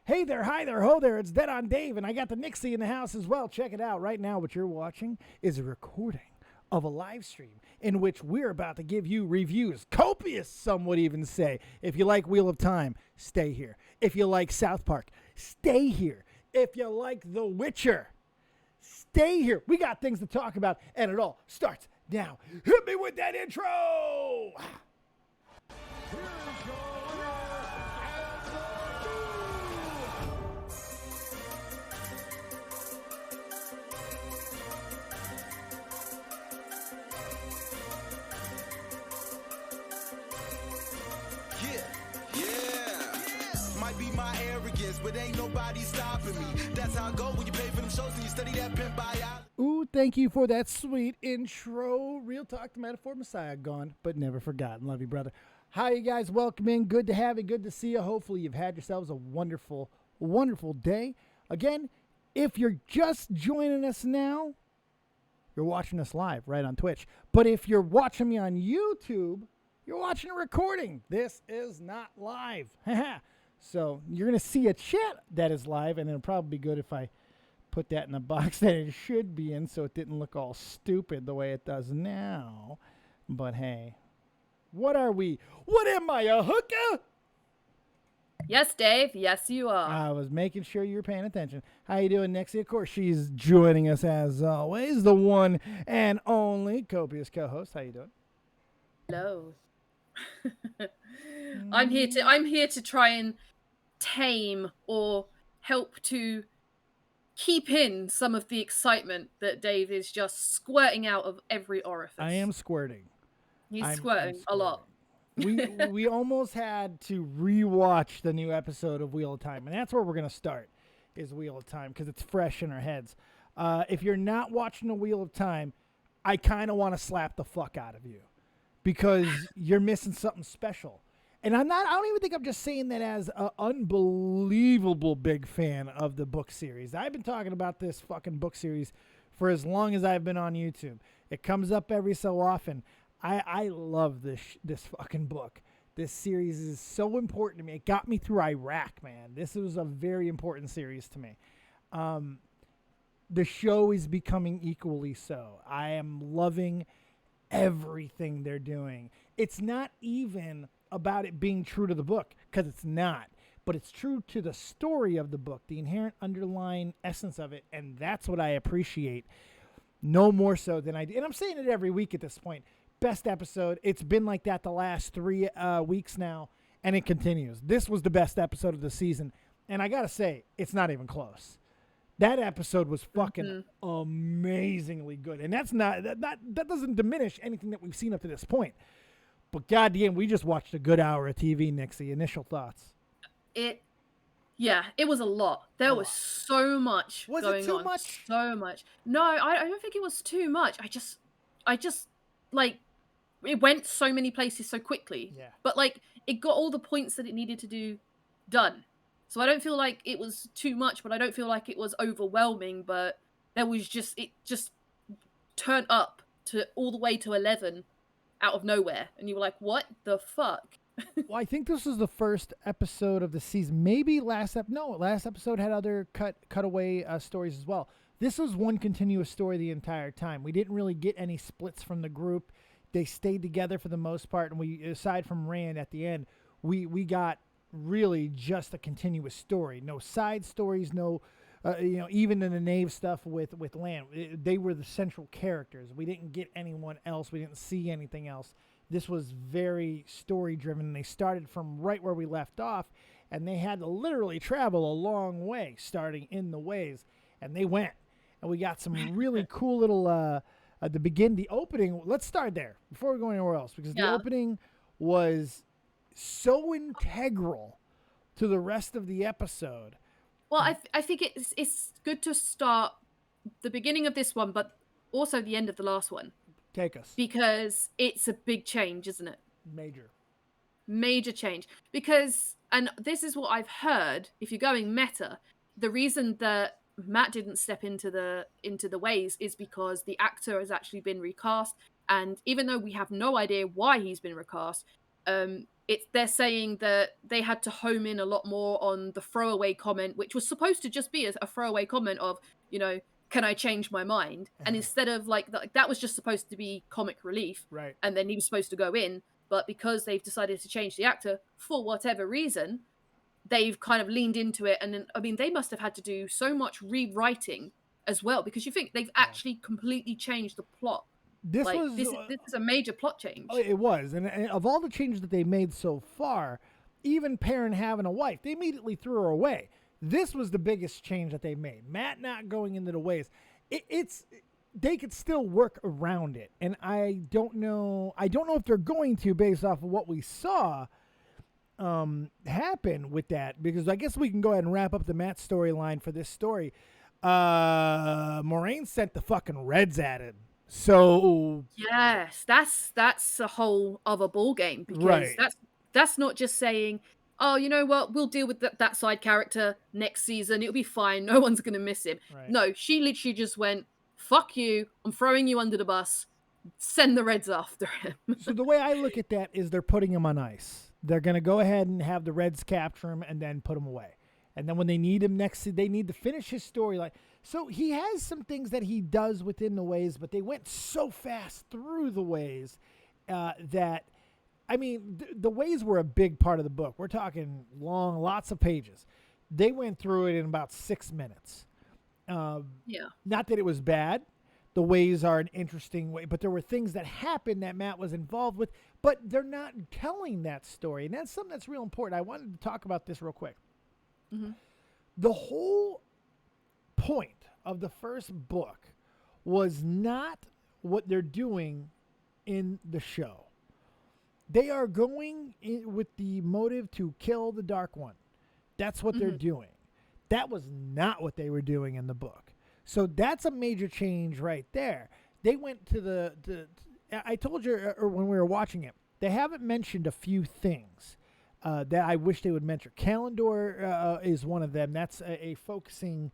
Hey there, hi there, ho there, it's Dead on Dave, and I got the Nixie in the house as well. Check it out. Right now, what you're watching is a recording of a live stream in which we're about to give you reviews. Copious, some would even say. If you like Wheel of Time, stay here. If you like South Park, stay here. If you like The Witcher, stay here. We got things to talk about, and it all starts now. Hit me with that intro! Might be my arrogance, but ain't nobody stopping me. That's how I go when you pay for them shows and you study that pimp biology. Ooh, thank you for that sweet intro. Real Talk, the Metaphor Messiah, gone but never forgotten. Love you, brother. Hi, you guys. Welcome in. Good to have you. Good to see you. Hopefully, you've had yourselves a wonderful, wonderful day. Again, if you're just joining us now, you're watching us live right on Twitch. But if you're watching me on YouTube, you're watching a recording. This is not live. So you're going to see a chat that is live, and it'll probably be good if I put that in the box that it should be in so it didn't look all stupid the way it does now. But hey, what are we? What am I, a hooker? Yes, Dave. Yes, you are. I was making sure you were paying attention. How you doing, Nixie? Of course, she's joining us as always, the one and only copious co-host. How you doing? Hello. I'm here to try and tame or help to keep in some of the excitement that Dave is just squirting out of every orifice. I am squirting. He's I'm squirting a lot. We almost had to rewatch the new episode of Wheel of Time, and that's where we're going to start, is Wheel of Time, because it's fresh in our heads. If you're not watching the Wheel of Time, I kind of want to slap the fuck out of you, because you're missing something special. And I don't even think I'm just saying that as an unbelievable big fan of the book series. I've been talking about this fucking book series for as long as I've been on YouTube. It comes up every so often. I love this fucking book. This series is so important to me. It got me through Iraq, man. This was a very important series to me. The show is becoming equally so. I am loving everything they're doing. It's not even about it being true to the book, because it's not, but it's true to the story of the book, the inherent underlying essence of it, and that's what I appreciate no more so than I do. And I'm saying it every week at this point. Best episode. It's been like that the last 3 weeks now, and it continues. This was the best episode of the season, and I gotta say, it's not even close. That episode was fucking amazingly good, and that doesn't diminish anything that we've seen up to this point. But goddamn, we just watched a good hour of TV, Nixie. Initial thoughts? It was a lot. There was so much going on. Was it too much? So much. No, I don't think it was too much. I just like, it went so many places so quickly. Yeah. But like, it got all the points that it needed to do done. So I don't feel like it was too much, but I don't feel like it was overwhelming. But it just turned up to all the way to 11 out of nowhere, and you were like, what the fuck? Well, I think this was the first episode of the season. Maybe last episode had other cutaway stories as well. This was one continuous story the entire time. We didn't really get any splits from the group. They stayed together for the most part, and we, aside from Rand at the end, we got really just a continuous story. No side stories, no even in the Knave stuff with Lan, they were the central characters. We didn't get anyone else. We didn't see anything else. This was very story-driven. They started from right where we left off, and they had to literally travel a long way, starting in the ways, and they went. And we got some really cool little, the opening. Let's start there before we go anywhere else, because the opening was so integral to the rest of the episode. Well, I think it's good to start the beginning of this one, but also the end of the last one. Take us. Because it's a big change, isn't it? Major change. Because, and this is what I've heard, if you're going meta, the reason that Matt didn't step into the ways is because the actor has actually been recast, and even though we have no idea why he's been recast, they're saying that they had to home in a lot more on the throwaway comment, which was supposed to just be a throwaway comment of, can I change my mind? And instead of that was just supposed to be comic relief, Right. and then he was supposed to go in. But because they've decided to change the actor for whatever reason, they've kind of leaned into it. And then, I mean, they must have had to do so much rewriting as well, because you think they've actually completely changed the plot. This This is a major plot change. It was. And of all the changes that they made so far, even Perrin having a wife, they immediately threw her away. This was the biggest change that they made. Matt not going into the ways. They could still work around it. And I don't know if they're going to, based off of what we saw happen with that, because I guess we can go ahead and wrap up the Matt storyline for this story. Moraine sent the fucking Reds at him. So yes, that's a whole other ball game, because that's not just saying, oh, you know what, we'll deal with that side character next season, it'll be fine, no one's gonna miss him. Right. No, she literally just went, fuck you, I'm throwing you under the bus, send the Reds after him. So the way I look at that is they're putting him on ice. They're going to go ahead and have the Reds capture him and then put him away. And then when they need him they need to finish his storyline. So he has some things that he does within the ways, but they went so fast through the ways that, I mean, the ways were a big part of the book. We're talking long, lots of pages. They went through it in about 6 minutes. Not that it was bad. The ways are an interesting way, but there were things that happened that Matt was involved with, but they're not telling that story. And that's something that's real important. I wanted to talk about this real quick. Mm-hmm. The whole point of the first book was not what they're doing in the show. They are going in with the motive to kill the Dark One. That's what they're doing. That was not what they were doing in the book. So that's a major change right there. They went to I told you when we were watching it, they haven't mentioned a few things that I wish they would mention. Kalendor is one of them. That's a focusing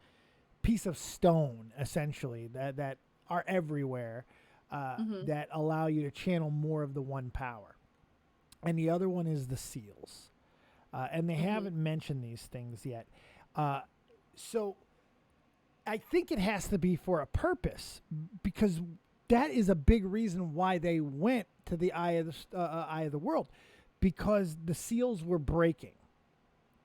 piece of stone, essentially, that are everywhere, that allow you to channel more of the one power. And the other one is the seals. And they haven't mentioned these things yet. So I think it has to be for a purpose, because that is a big reason why they went to the eye of the world, because the seals were breaking.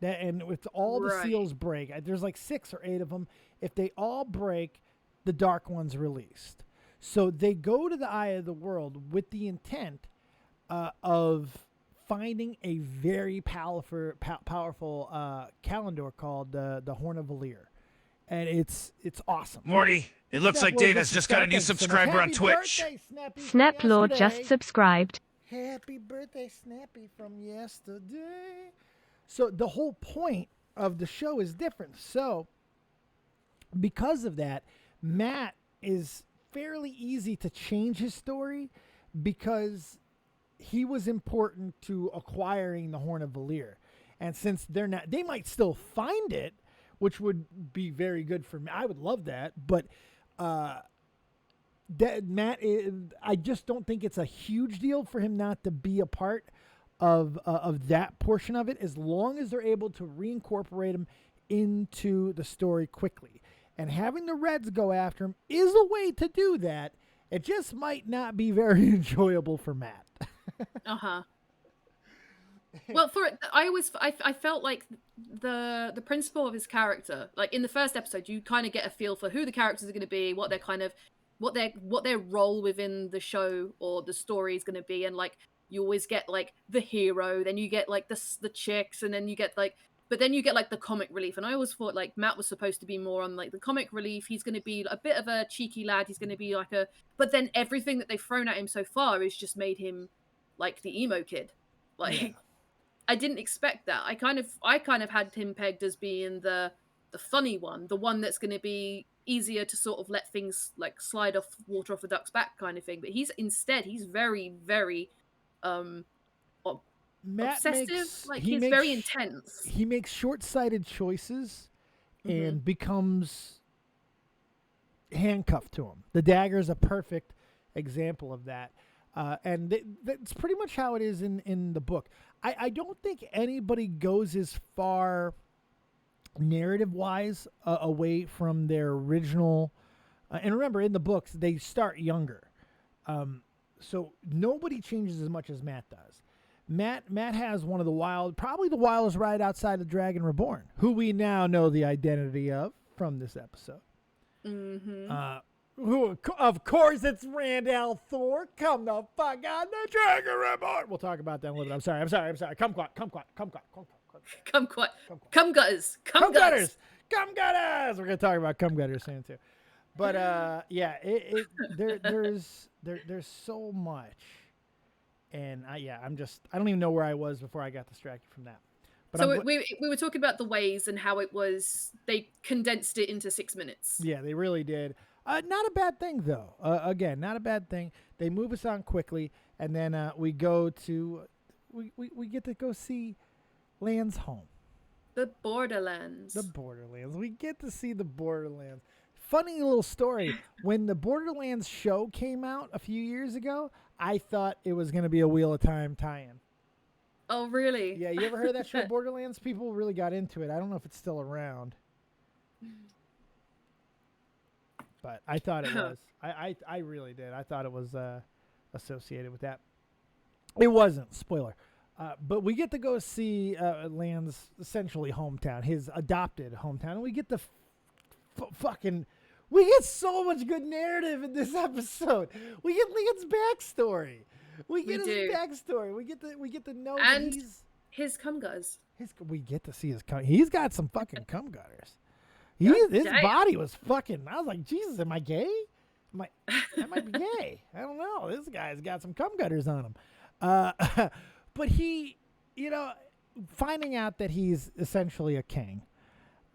And if all the seals break, there's like 6 or 8 of them. If they all break, the Dark One's released. So they go to the eye of the world with the intent of finding a very powerful calendar called the Horn of Valir. And it's awesome. Morty, it looks like Dave has just got a new subscriber on Twitch. Snaplord just subscribed. Happy birthday, Snappy, from yesterday. So the whole point of the show is different. So because of that, Matt is fairly easy to change his story, because he was important to acquiring the Horn of Valir. And since they might still find it, which would be very good for me. I would love that, but Matt, I just don't think it's a huge deal for him not to be a part of that portion of it, as long as they're able to reincorporate him into the story quickly. And having the Reds go after him is a way to do that. It just might not be very enjoyable for Matt. Well, I felt like the principle of his character, like in the first episode, you kind of get a feel for who the characters are going to be, what their role within the show or the story is going to be, and like you always get like the hero, then you get like the chicks, and then you get like, but then you get like the comic relief. And I always thought like Matt was supposed to be more on like the comic relief. He's going to be a bit of a cheeky lad. He's going to be like but then everything that they've thrown at him so far has just made him like the emo kid. Like, yeah. I didn't expect that. I kind of had him pegged as being the funny one, the one that's going to be easier to sort of let things like slide off water off the duck's back kind of thing. But he's very, very obsessive. He's very intense. He makes short-sighted choices and becomes handcuffed to him. The dagger is a perfect example of that. And that's pretty much how it is in the book. I don't think anybody goes as far narrative-wise away from their original. And remember, in the books, they start younger. So nobody changes as much as Matt does. Matt has one of probably the wildest ride outside of Dragon Reborn, who we now know the identity of from this episode. Mm-hmm. Who, of course, it's Randall Thor. Come the fuck on the Dragon Reborn. We'll talk about that in a little bit. I'm sorry. Kumquat. Cum gutters. We're gonna talk about cum gutters soon too. But there's so much, and I don't even know where I was before I got distracted from that. But so we were talking about the ways and how they condensed it into 6 minutes. Yeah, they really did. Not a bad thing though. Again, not a bad thing. They move us on quickly, and then we get to go see Lan's home. The Borderlands. We get to see the Borderlands. Funny little story. When the Borderlands show came out a few years ago, I thought it was going to be a Wheel of Time tie-in. Oh, really? Yeah, you ever heard of that show, Borderlands? People really got into it. I don't know if it's still around. But I thought it was. I really did. I thought it was associated with that. It wasn't. Spoiler. But we get to go see Lan's essentially hometown, his adopted hometown. And we get the we get so much good narrative in this episode. We get Lan's backstory. We get his backstory. We get to know and that he's his cum gutters. We get to see his cum. He's got some fucking cum gutters. His body was fucking. I was like, Jesus, am I gay? I might be gay. I don't know. This guy's got some cum gutters on him. But he, finding out that he's essentially a king.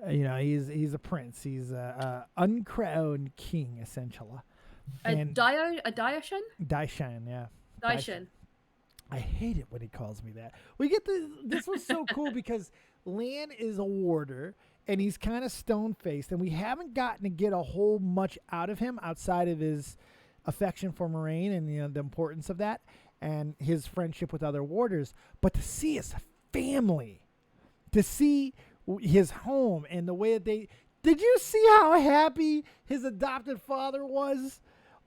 He's a prince. He's a uncrowned king, essentially. A Daishan? Daishan, yeah. Daishan. I hate it when he calls me that. This was so cool because Lan is a warder, and he's kind of stone-faced, and we haven't gotten to get a whole much out of him outside of his affection for Moraine and the importance of that and his friendship with other warders. But to see his family, to see his home and the way that did you see how happy his adopted father was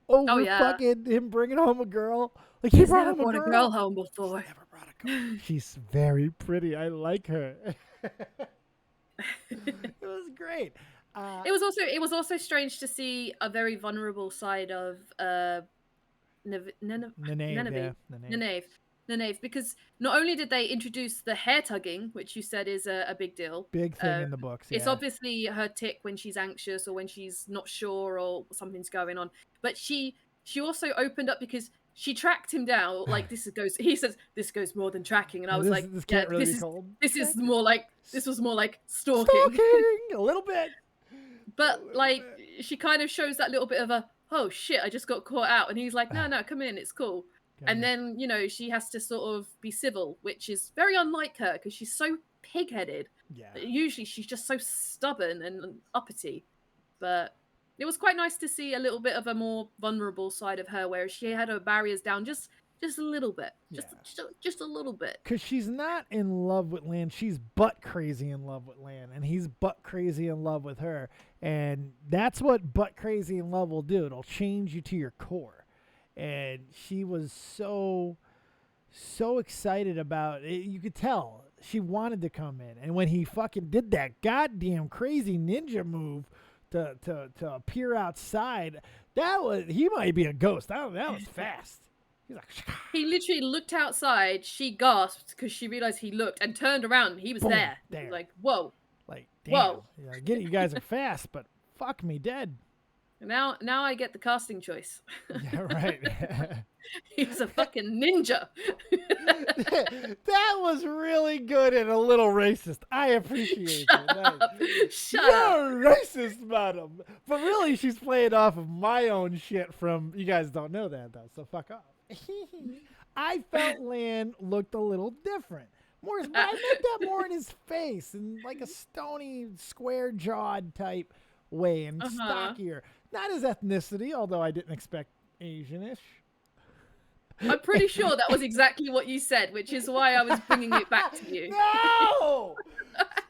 over fucking him bringing home a girl? Like he brought home a girl home before. Never brought a girl. She's very pretty. I like her. It was great. It was also strange to see a very vulnerable side of Nynaeve, because not only did they introduce the hair tugging, which you said is a big deal, big thing in the books. It's obviously her tick when she's anxious or when she's not sure or something's going on. But she also opened up because she tracked him down. Like he says this goes more than tracking, and I was this was more like stalking a little bit. But she kind of shows that little bit of a, oh shit, I just got caught out, and he's like, no, come in, it's cool. And then she has to sort of be civil, which is very unlike her because she's so pig-headed. Yeah. Usually she's just so stubborn and uppity. But it was quite nice to see a little bit of a more vulnerable side of her, where she had her barriers down just a little bit, just a little bit. Because she's not in love with Lan, she's butt crazy in love with Lan, and he's butt crazy in love with her, and that's what butt crazy in love will do. It'll change you to your core. And she was so excited about it. You could tell she wanted to come in. And when he fucking did that goddamn crazy ninja move to appear outside, he might be a ghost. That was fast. He's like, he literally looked outside. She gasped because she realized he looked and turned around. And he was there. Like, whoa. Like, damn. Whoa. Yeah, I get it. You guys are fast, but fuck me dead. Now I get the casting choice. Yeah, right. He's a fucking ninja. That was really good and a little racist. I appreciate it. Shut up. You're racist, madam. But really, she's playing off of my own shit from, you guys don't know that, though, so fuck off. I felt Lan looked a little different. I meant that more in his face, and like a stony, square-jawed type way, and stockier. Not his ethnicity, although I didn't expect Asian-ish. I'm pretty sure that was exactly what you said, which is why I was bringing it back to you. No!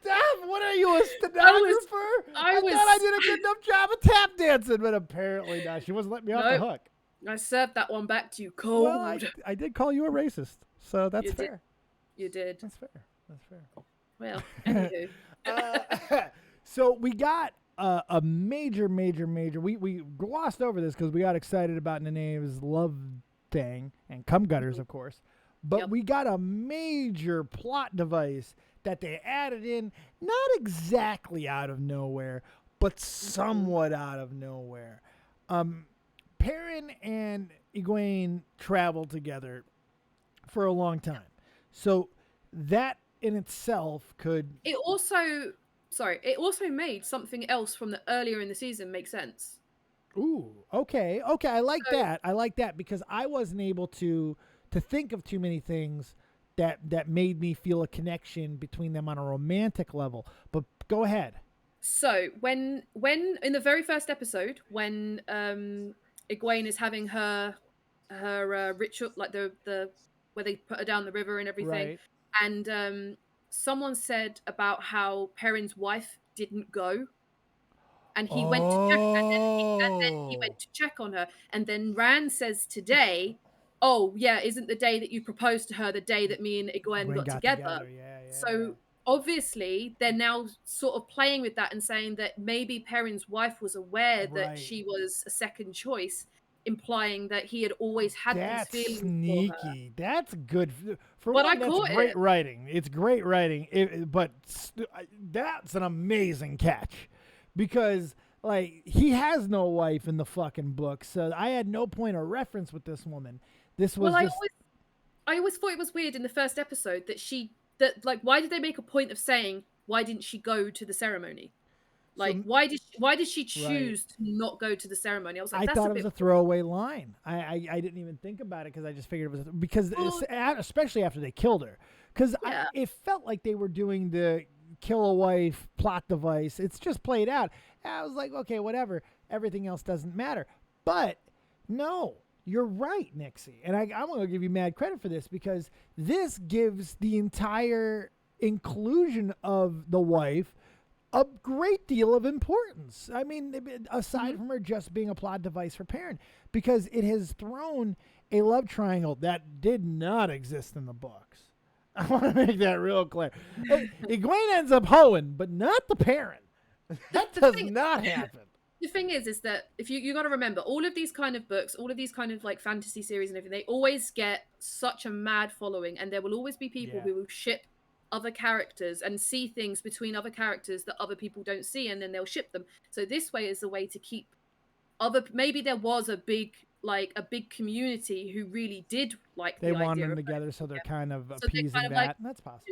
Stop! What are you, a stenographer? I thought I did a good enough job of tap dancing, but apparently not. She wasn't letting me off the hook. I served that one back to you cold. Well, I did call you a racist, so that's fair. You did. That's fair. That's fair. Well, anywho. So we got a major. We glossed over this because we got excited about Nene's love thing and cum gutters, of course. But we got a major plot device that they added in, not exactly out of nowhere, but somewhat out of nowhere. Perrin and Egwene traveled together for a long time. So that in itself could... It also made something else from the earlier in the season make sense. Ooh, okay. I like that. I like that because I wasn't able to think of too many things that made me feel a connection between them on a romantic level. But go ahead. So when in the very first episode, when Egwene is having her ritual, like the where they put her down the river and everything, right. And someone said about how Perrin's wife didn't go. And he went to check, and then he went to check on her. And then Rand says today, "Oh yeah, isn't the day that you proposed to her the day that me and Egwene got together?" Yeah, so obviously they're now sort of playing with that and saying that maybe Perrin's wife was aware that she was a second choice, implying that he had always had these feelings sneaky. for her. That's good. For But one, I caught that's great writing. It's great writing. But that's an amazing catch. Because, like, he has no wife in the fucking book, so I had no point of reference with this woman. This was just... I always thought it was weird in the first episode that why did they make a point of saying, why didn't she go to the ceremony? Like, why did she choose to not go to the ceremony? I was like, I thought it was a throwaway line. I didn't even think about it because I just figured it was... Because, especially after they killed her. Because it felt like they were doing the... kill a wife plot device. It's just played out. I was like, okay, whatever. Everything else doesn't matter. But no, you're right, Nixie. And I'm going to give you mad credit for this because this gives the entire inclusion of the wife a great deal of importance. I mean, aside from her just being a plot device for Perrin, because it has thrown a love triangle that did not exist in the books. I want to make that real clear. Egwene ends up hoeing, but not the Perrin. That does not happen. The thing is that if you got to remember, all of these kind of books, all of these kind of like fantasy series and everything, they always get such a mad following, and there will always be people who will ship other characters and see things between other characters that other people don't see, and then they'll ship them. So this way is a way to keep maybe there was a big community who really did like they the want idea them of together, so they're kind of so appeasing kind of that. like, that's possible.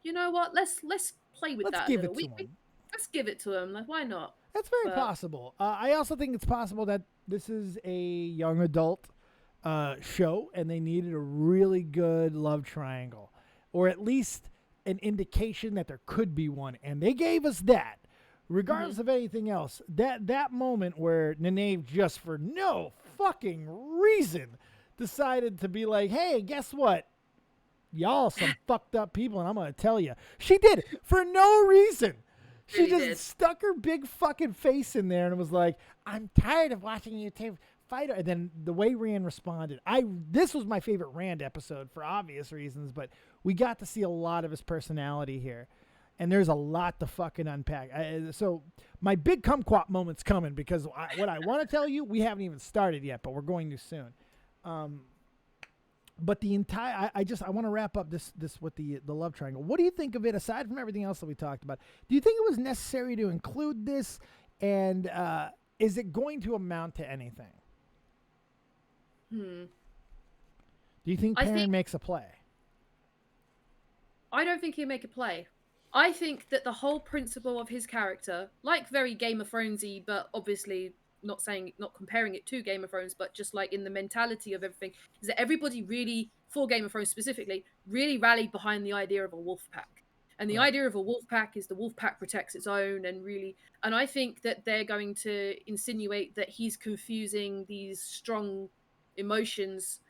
You know what? Let's play with that. Give it to them. Let's give it to them. Like, why not? That's very possible. I also think it's possible that this is a young adult show, and they needed a really good love triangle, or at least an indication that there could be one, and they gave us that. Regardless of anything else, that moment where Nynaeve just for no fucking reason decided to be like, hey, guess what? Y'all some fucked up people, and I'm going to tell you. She did it for no reason. She just stuck her big fucking face in there and was like, I'm tired of watching you fight her. And then the way Rand responded, this was my favorite Rand episode for obvious reasons, but we got to see a lot of his personality here. And there's a lot to fucking unpack. So my big kumquat moment's coming because what I want to tell you, we haven't even started yet, but we're going to soon. But the entire, I want to wrap up this with the love triangle. What do you think of it, aside from everything else that we talked about? Do you think it was necessary to include this? And is it going to amount to anything? Do you think Perrin makes a play? I don't think he'll make a play. I think that the whole principle of his character, like very Game of Thronesy, but obviously not comparing it to Game of Thrones, but just like in the mentality of everything, is that everybody really, for Game of Thrones specifically, really rallied behind the idea of a wolf pack. And the idea of a wolf pack is the wolf pack protects its own, and I think that they're going to insinuate that he's confusing these strong emotions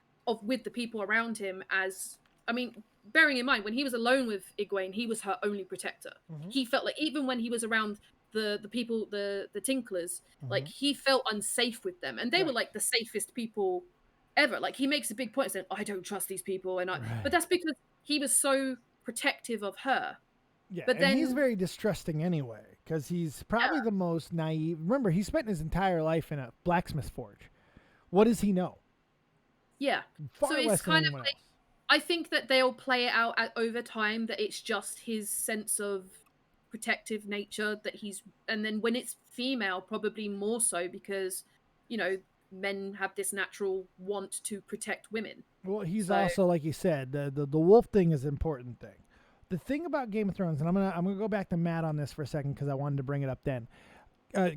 with the people around him as, I mean, bearing in mind when he was alone with Egwene, he was her only protector. He felt like even when he was around the people, the tinklers, like he felt unsafe with them, and they were like the safest people ever. Like he makes a big point saying, I don't trust these people, and but that's because he was so protective of her. Yeah, but then he's very distrusting anyway, because he's probably the most naive. Remember, he spent his entire life in a blacksmith forge. What does he know? Yeah. Far So less it's than kind of anyone like, else. I think that they'll play it out over time, that it's just his sense of protective nature that he's, and then when it's female, probably more so because, you know, men have this natural want to protect women. Well, he's also, like you said, the wolf thing is an important thing. The thing about Game of Thrones, and I'm gonna go back to Matt on this for a second because I wanted to bring it up then.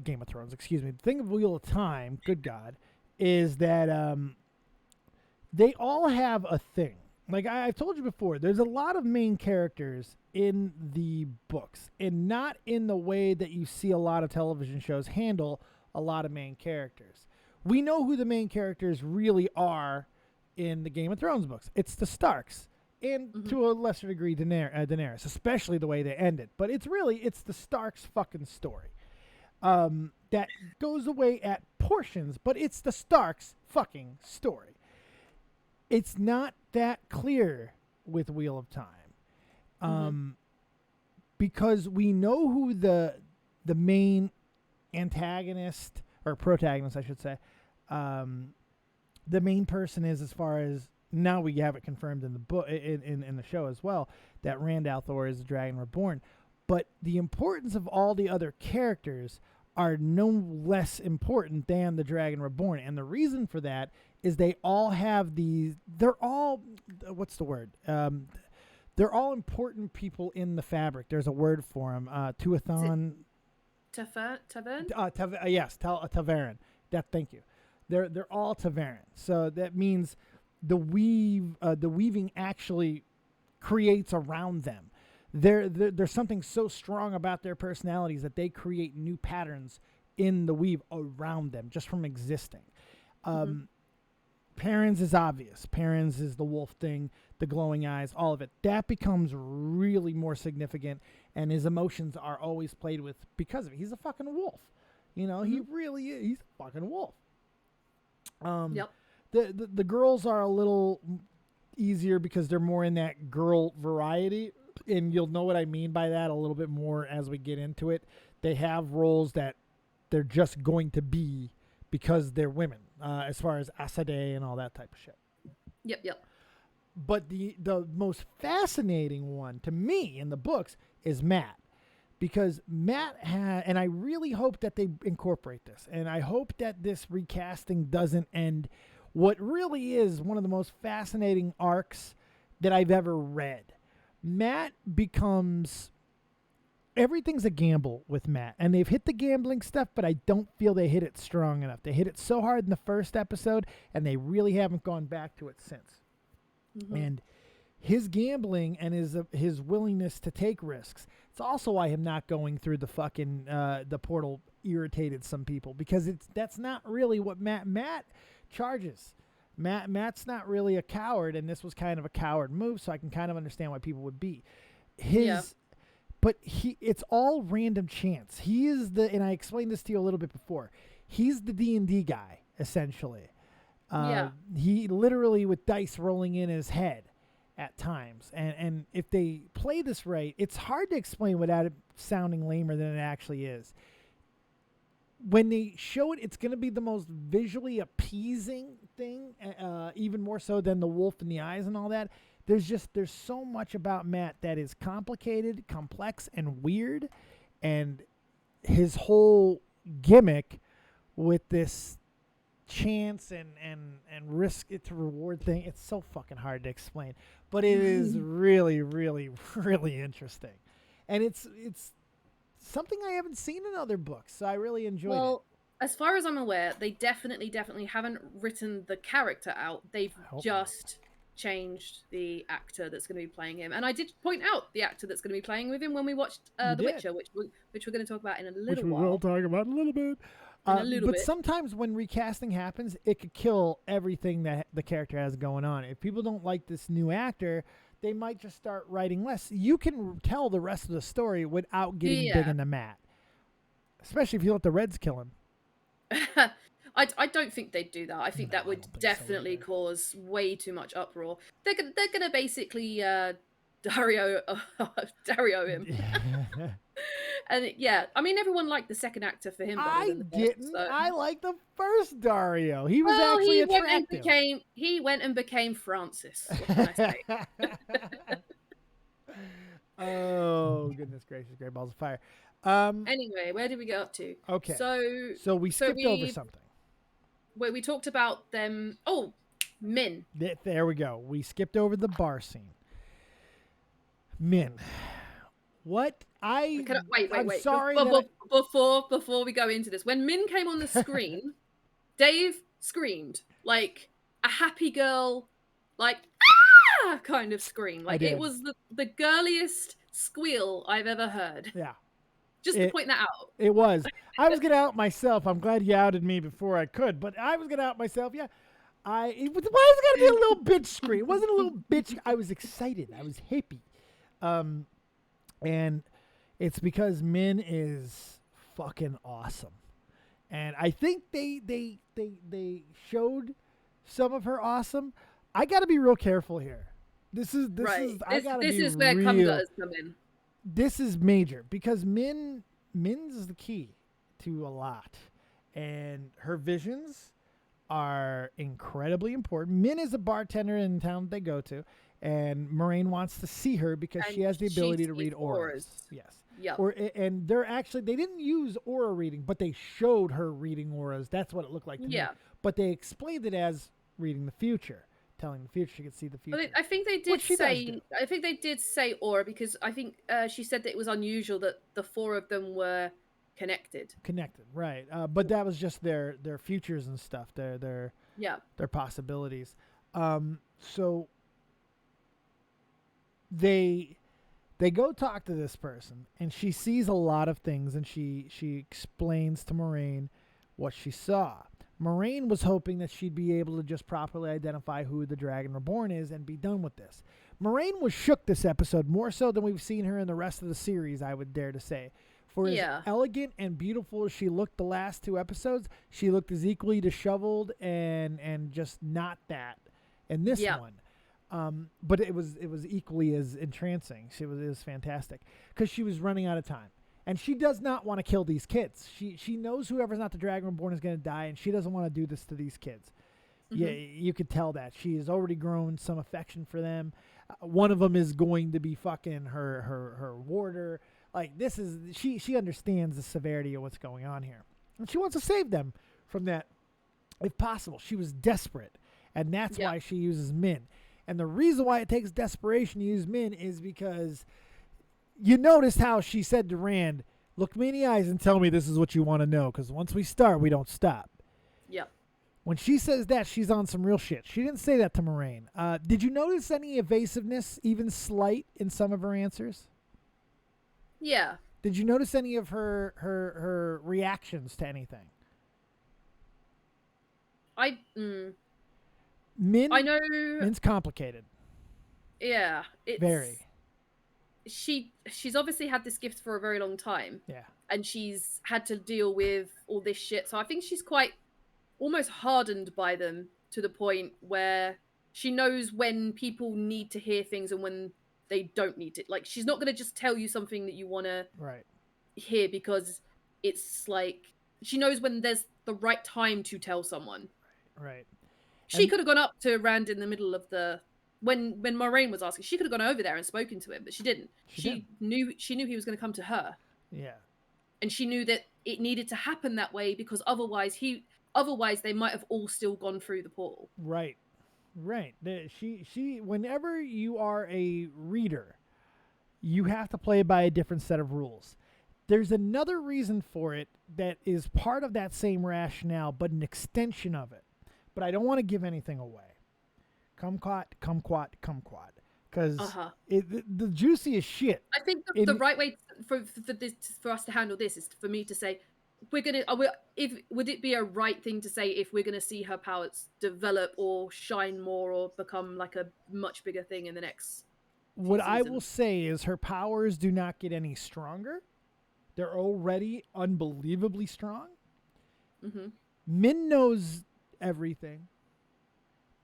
Game of Thrones, excuse me. The thing of Wheel of Time, good God, is that they all have a thing. Like I've told you before, there's a lot of main characters in the books, and not in the way that you see a lot of television shows handle a lot of main characters. We know who the main characters really are in the Game of Thrones books. It's the Starks, and to a lesser degree Daenerys, especially the way they end it. But it's the Starks fucking story that goes away at portions, but it's the Starks fucking story. It's not that clear with Wheel of Time, because we know who the main antagonist or protagonist, I should say, the main person is, as far as now we have it confirmed in the book, in the show as well, that Rand al'Thor is the Dragon Reborn. But the importance of all the other characters are no less important than the Dragon Reborn, and the reason for that is they all have these. They're all, what's the word? They're all important people in the fabric. There's a word for them. Tuathon. Tavern? Yes, Taveran. Thank you. They're all Taveran. So that means the weaving actually creates around them. There's something so strong about their personalities that they create new patterns in the weave around them just from existing. Perrin's is obvious. Perrin's is the wolf thing, the glowing eyes, all of it. That becomes really more significant, and his emotions are always played with because of it. He's a fucking wolf. You know, he really is. He's a fucking wolf. The girls are a little easier because they're more in that girl variety, and you'll know what I mean by that a little bit more as we get into it. They have roles that they're just going to be because they're women, as far as Asadeh and all that type of shit. Yep. But the most fascinating one to me in the books is Matt, because Matt had, and I really hope that they incorporate this, and I hope that this recasting doesn't end what really is one of the most fascinating arcs that I've ever read. Matt becomes, everything's a gamble with Matt, and they've hit the gambling stuff, but I don't feel they hit it strong enough. They hit it so hard in the first episode, and they really haven't gone back to it since. And his gambling and his willingness to take risks, it's also why him not going through the fucking the portal irritated some people, because that's not really what Matt charges. Matt's not really a coward, and this was kind of a coward move, so I can kind of understand why people would be. But it's all random chance. He is and I explained this to you a little bit before, he's the D&D guy, essentially. He literally, with dice rolling in his head at times. And if they play this right, it's hard to explain without it sounding lamer than it actually is. When they show it, it's going to be the most visually appeasing thing, even more so than the wolf in the eyes and all that. There's so much about Matt that is complicated, complex, and weird. And his whole gimmick with this chance and risk it to reward thing, it's so fucking hard to explain. But it is really, really, really interesting. And it's something I haven't seen in other books, so I really enjoyed it. Well, as far as I'm aware, they definitely haven't written the character out. They've just changed the actor that's going to be playing him. And I did point out the actor that's going to be playing with him when we watched The Witcher, which we're going to talk about in a little while. Which we will talk about in a little bit. a little but bit. sometimes when recasting happens, it could kill everything that the character has going on. If people don't like this new actor, they might just start writing less. You can tell the rest of the story without getting big in the mat, especially if you let the Reds kill him. I don't think they'd do that. I think that would definitely cause way too much uproar. They're gonna basically Dario him. And yeah, I mean everyone liked the second actor for him better than the first. Didn't. So. I like the first Dario. He was actually attractive. He went and became Francis. What can I say? Oh goodness gracious! Great balls of fire. Anyway, where did we get up to? Okay. So we skipped over something. Where we talked about them. Oh, Min. There we go. We skipped over the bar scene. Min. What Wait. I'm sorry. Before we go into this, when Min came on the screen, Dave screamed like a happy girl, like ah kind of scream. Like it was the girliest squeal I've ever heard. Yeah. Just to point that out. It was. I was gonna out myself. I'm glad you outed me before I could, but I was gonna out myself. Yeah. Why is it gotta be a little bitch scream? It wasn't a little bitch. I was excited. I was happy. And it's because Min is fucking awesome. And I think they showed some of her awesome. I got to be real careful here. This is where cum does come in. This is major because Min's is the key to a lot. And her visions are incredibly important. Min is a bartender in town that they go to. And Moraine wants to see her because she has the ability to read auras. Yes. Yeah. And they didn't use aura reading, but they showed her reading auras. That's what it looked like to me. But they explained it as reading the future, telling the future. She could see the future. But I think they did say. I think they did say aura because I think she said that it was unusual that the four of them were connected. Connected, right? But that was just their futures and stuff. Their possibilities. So. They go talk to this person, and she sees a lot of things, and she explains to Moraine what she saw. Moraine was hoping that she'd be able to just properly identify who the Dragon Reborn is and be done with this. Moraine was shook this episode, more so than we've seen her in the rest of the series, I would dare to say. For as elegant and beautiful as she looked the last two episodes, she looked as equally disheveled and just not that in this one. But it was equally as entrancing. It was fantastic because she was running out of time, and she does not want to kill these kids. She knows whoever's not the Dragon Reborn is going to die, and she doesn't want to do this to these kids. Mm-hmm. Yeah, you could tell that she has already grown some affection for them. One of them is going to be fucking her warder. Like this is she understands the severity of what's going on here, and she wants to save them from that if possible. She was desperate, and that's why she uses Min. And the reason why it takes desperation to use Min is because you noticed how she said to Rand, look me in the eyes and tell me this is what you want to know, because once we start, we don't stop. Yep. When she says that, she's on some real shit. She didn't say that to Moraine. Did you notice any evasiveness, even slight, in some of her answers? Yeah. Did you notice any of her reactions to anything? Min's complicated. Yeah, it's very. She's obviously had this gift for a very long time. Yeah, and she's had to deal with all this shit. So I think she's quite almost hardened by them to the point where she knows when people need to hear things and when they don't need it. Like she's not going to just tell you something that you want to hear because it's like she knows when there's the right time to tell someone. Right. She could have gone up to Rand in the middle of the when Moraine was asking. She could have gone over there and spoken to him, but she didn't. She knew he was going to come to her. Yeah. And she knew that it needed to happen that way because otherwise they might have all still gone through the portal. Right. Right. She whenever you are a reader, you have to play by a different set of rules. There's another reason for it that is part of that same rationale, but an extension of it. But I don't want to give anything away. Kumquat. Because the juiciest shit. I think the right way for us to handle this is for me to say, we're gonna would it be a right thing to say if we're gonna see her powers develop or shine more or become like a much bigger thing in the next few What I will seasons? say is her powers do not get any stronger. They're already unbelievably strong. Mm-hmm. Min knows everything,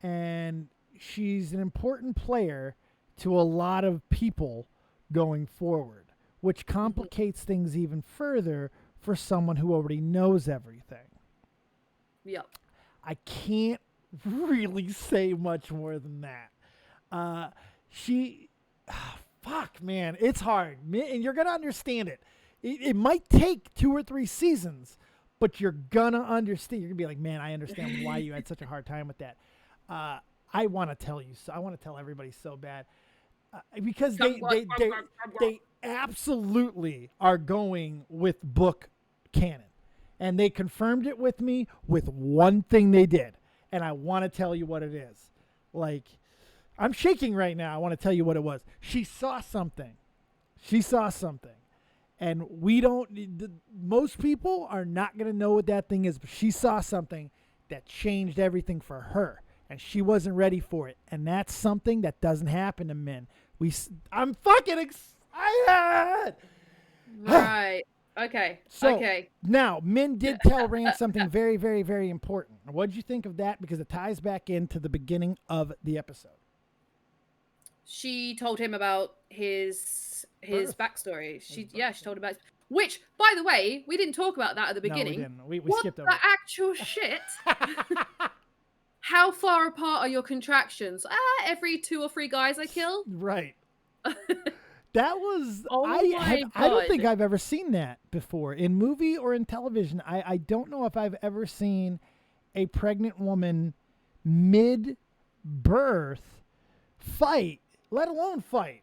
and she's an important player to a lot of people going forward, which complicates things even further for someone who already knows everything. Yep. I can't really say much more than that. Fuck, man, it's hard, and you're gonna understand it. It might take 2 or 3 seasons, but you're gonna understand. You're gonna be like, man, I understand why you had such a hard time with that. I want to tell you, so I want to tell everybody so bad, because they absolutely are going with book canon, and they confirmed it with me with one thing they did, and I want to tell you what it is. Like, I'm shaking right now. I want to tell you what it was. She saw something. And we don't, most people are not going to know what that thing is, but she saw something that changed everything for her, and she wasn't ready for it. And that's something that doesn't happen to men. I'm fucking excited. Right. Okay. So, okay. Now, Min did tell Rand something very, very, very important. What did you think of that? Because it ties back into the beginning of the episode. She told him about his Birth. backstory. She told him about, which, by the way, we didn't talk about that at the beginning. No, we didn't. We what skipped over the it. actual shit? How far apart are your contractions? Every 2 or 3 guys I kill. Right. That was Oh I don't think God. I've ever seen that before in movie or in television. I don't know if I've ever seen a pregnant woman mid-birth fight, let alone fight.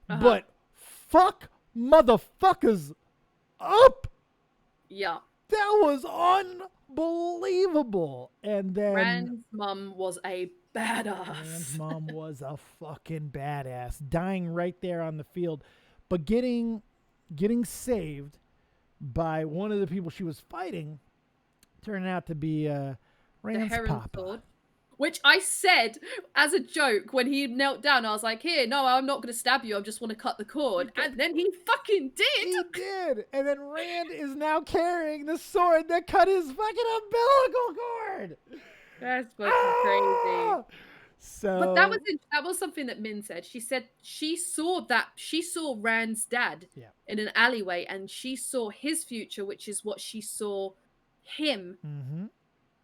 But fuck motherfuckers up. Yeah. That was unbelievable. And then Rand's mum was a badass. Rand's mom was a fucking badass, dying right there on the field, but getting saved by one of the people she was fighting, turning out to be Rand's Heron papa. sword. Which I said as a joke when he knelt down. I was like, "Here, no, I'm not going to stab you. I just want to cut the cord." And then he fucking did. He did, and then Rand is now carrying the sword that cut his fucking umbilical cord. That's fucking crazy. So, But that was something that Min said. She said she saw Rand's dad in an alleyway, and she saw his future, which is what she saw him. Mm-hmm.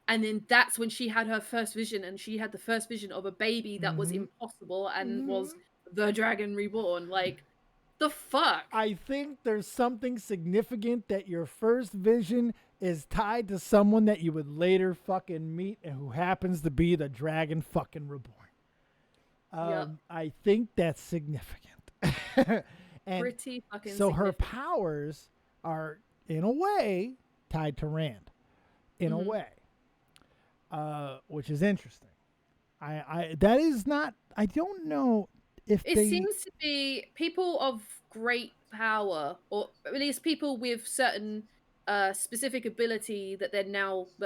And then that's when she had her first vision, and she had the first vision of a baby that was impossible and was the dragon reborn. Like, the fuck? I think there's something significant that your first vision is tied to someone that you would later fucking meet and who happens to be the dragon fucking reborn. I think that's significant. And pretty fucking so her significant. powers are, in a way, tied to Rand. In a way. Which is interesting. That is not, I don't know if it seems to be people of great power, or at least people with certain specific ability that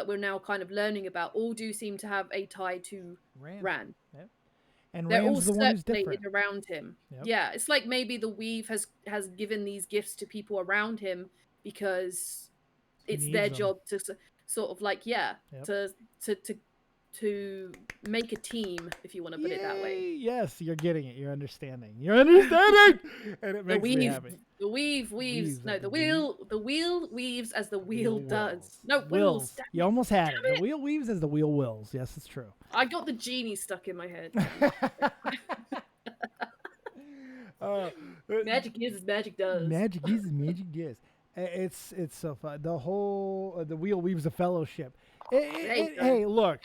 we're now kind of learning about, all do seem to have a tie to Rand. Yep. And They're Rand's all the one who's circulated different. around him. Yep. Yeah, it's like maybe the Weave has given these gifts to people around him because it's their job to sort of like to make a team, if you want to put it that way. Yes, you're getting it. You're understanding. And it makes me happy. The wheel weaves as the wheel does. No, wills. damn You almost had it. The wheel weaves as the wheel wills. Yes, it's true. I got the genie stuck in my head. Magic is as magic does. Magic is as magic does. It's so fun. The whole the wheel weaves a fellowship. Hey, look,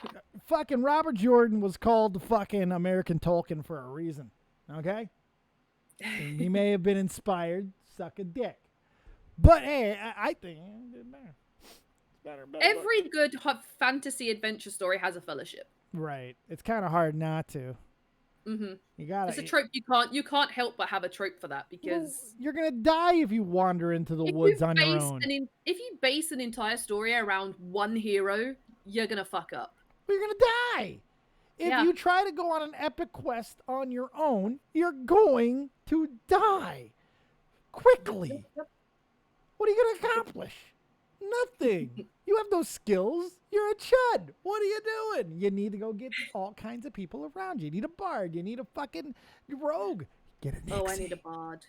fucking Robert Jordan was called the fucking American Tolkien for a reason. Okay, he may have been inspired. Suck a dick, but hey, I think it better. Every good fantasy adventure story has a fellowship. Right. It's kind of hard not to. Mm-hmm. You gotta. It's a trope you can't help but have a trope for that, because you're gonna die if you wander into the woods on your own. If you base an entire story around one hero, you're gonna fuck up. Well, you're gonna die. If you try to go on an epic quest on your own, you're going to die quickly. What are you gonna accomplish? Nothing. You have no skills. You're a chud. What are you doing? You need to go get all kinds of people around you. You need a bard. You need a fucking rogue. Get a Nixie. Oh, I need a bard.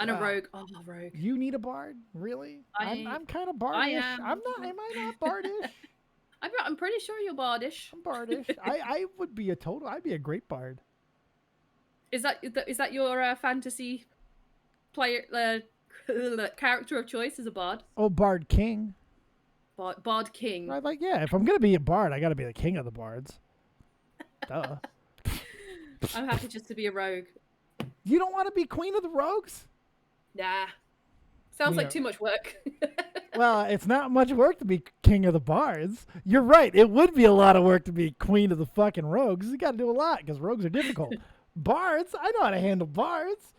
And a rogue. Oh, rogue. You need a bard? Really? I'm kind of bardish. Am I not bardish? I'm pretty sure you're bardish. I'm bardish. I would be I'd be a great bard. Is that your fantasy player character of choice as a bard? Oh, Bard King. Bard King. If I'm gonna be a bard, I gotta be the king of the bards. Duh. I'm happy just to be a rogue. You don't want to be queen of the rogues? Nah. Sounds like too much work. Well, it's not much work to be king of the bards. You're right. It would be a lot of work to be queen of the fucking rogues. You got to do a lot because rogues are difficult. Bards, I know how to handle bards.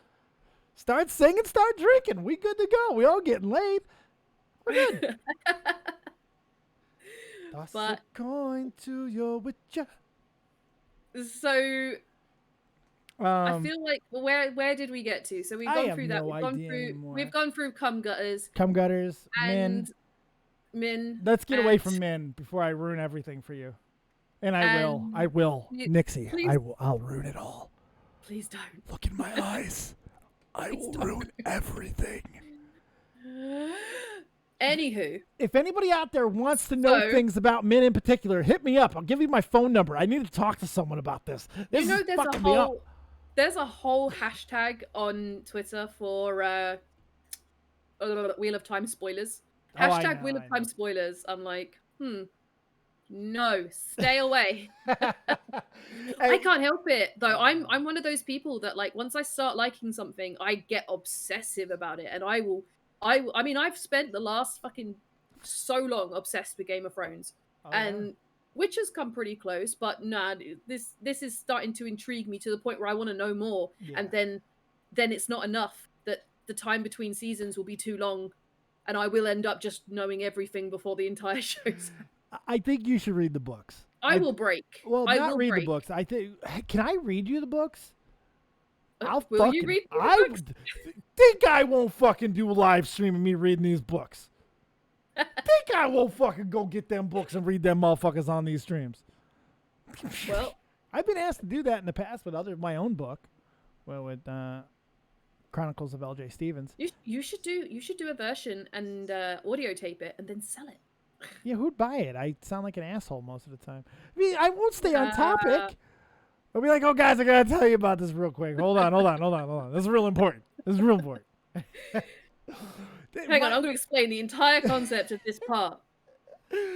Start singing, start drinking. We good to go. We all getting laid. We're good. Toss a coin to your witcher. So I feel like where did we get to? So we've gone through that. We've gone through cum gutters. Cum gutters. And Min. Let's get away from Min before I ruin everything for you. And I will. Nixie, I'll ruin it all. Please don't. Look in my eyes. I will ruin everything. Anywho. If anybody out there wants to know things about Min in particular, hit me up. I'll give you my phone number. I need to talk to someone about this. This is fucking me up. There's a whole hashtag on Twitter for Wheel of Time spoilers. Hashtag Wheel of Time spoilers. I'm like, no, stay away. I can't help it though. I'm one of those people that, like, once I start liking something, I get obsessive about it, and I mean, I've spent the last fucking so long obsessed with Game of Thrones, and which has come pretty close, but nah, this is starting to intrigue me to the point where I want to know more, and then it's not enough. That the time between seasons will be too long, and I will end up just knowing everything before the entire show's. I think you should read the books. I will break. Well, not read the books. I think. Can I read you the books? Will you read the books? Think I won't fucking do a live stream of me reading these books. Think I won't fucking go get them books and read them motherfuckers on these streams. Well, I've been asked to do that in the past with my own book, with Chronicles of L.J. Stevens. You should do a version and audio tape it and then sell it. Yeah, who'd buy it? I sound like an asshole most of the time. I mean, I won't stay on topic. I'll be like, oh, guys, I gotta tell you about this real quick. Hold on. This is real important. Hang on, I'm going to explain the entire concept of this part.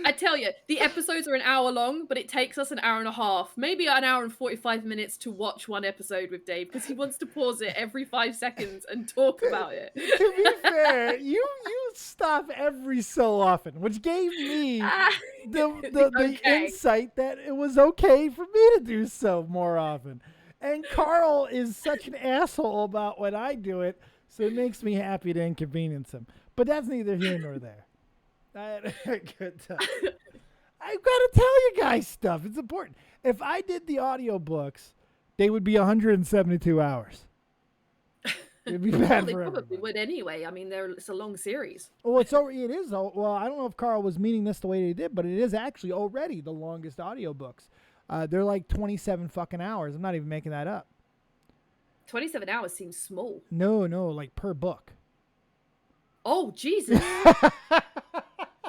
I tell you, the episodes are an hour long, but it takes us an hour and a half, maybe an hour and 45 minutes to watch one episode with Dave, because he wants to pause it every 5 seconds and talk about it. To be fair, you stop every so often, which gave me the insight that it was okay for me to do so more often. And Carl is such an asshole about when I do it, so it makes me happy to inconvenience him. But that's neither here nor there. I had a good time. I've got to tell you guys stuff. It's important. If I did the audiobooks, they would be 172 hours. It'd be bad for everybody. They probably would anyway. I mean, it's a long series. Well, it is. Well, I don't know if Carl was meaning this the way he did, but it is actually already the longest audiobooks. They're like 27 fucking hours. I'm not even making that up. 27 hours seems small. No, like per book. Oh, Jesus.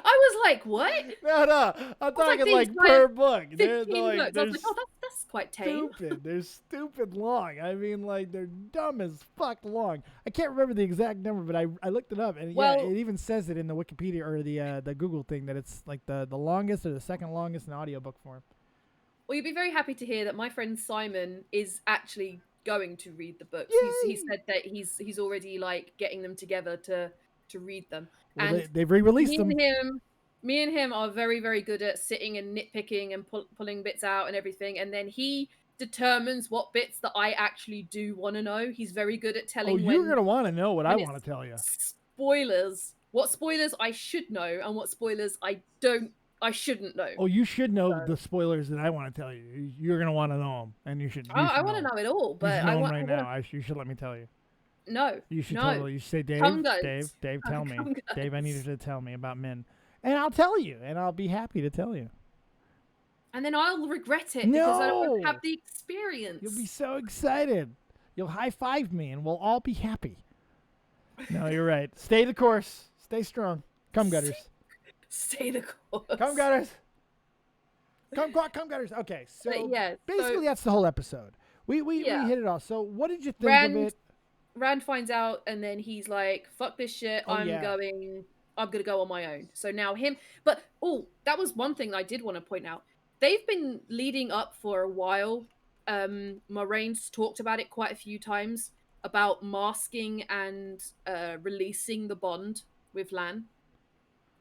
I was like, what? No. I'm talking like per book. There's like, books. I was like, oh, that's quite tame. Stupid. They're stupid long. I mean, like, they're dumb as fuck long. I can't remember the exact number, but I looked it up, and it even says it in the Wikipedia or the Google thing that it's like the longest or the second longest in audiobook form. Well, you'd be very happy to hear that my friend Simon is actually going to read the books. He said that he's already like getting them together to read them. Well, and they've re-released them. Me and him are very, very good at sitting and nitpicking and pulling bits out and everything. And then he determines what bits that I actually do want to know. He's very good at telling you're going to want to know what I want to tell you. Spoilers. What spoilers I should know and what spoilers I shouldn't know. Oh, you should know the spoilers that I want to tell you. You're going to want to know them, and you should. I want to know it all, but I want right now. You should let me tell you. No. You should totally. You should say, Dave, tell me. Dave, I need you to tell me about men. And I'll tell you, and I'll be happy to tell you. And then I'll regret it because I don't have the experience. You'll be so excited. You'll high-five me, and we'll all be happy. No, you're right. Stay the course. Stay strong. Come, Gutters. Stay the course. Come, Gutters. Come, Gutters. Okay, so basically that's the whole episode. We hit it all. So what did you think of it? Rand finds out, and then he's like, fuck this shit. I'm going to go on my own. So now but that was one thing I did want to point out. They've been leading up for a while. Moiraine's talked about it quite a few times, about masking and releasing the bond with Lan.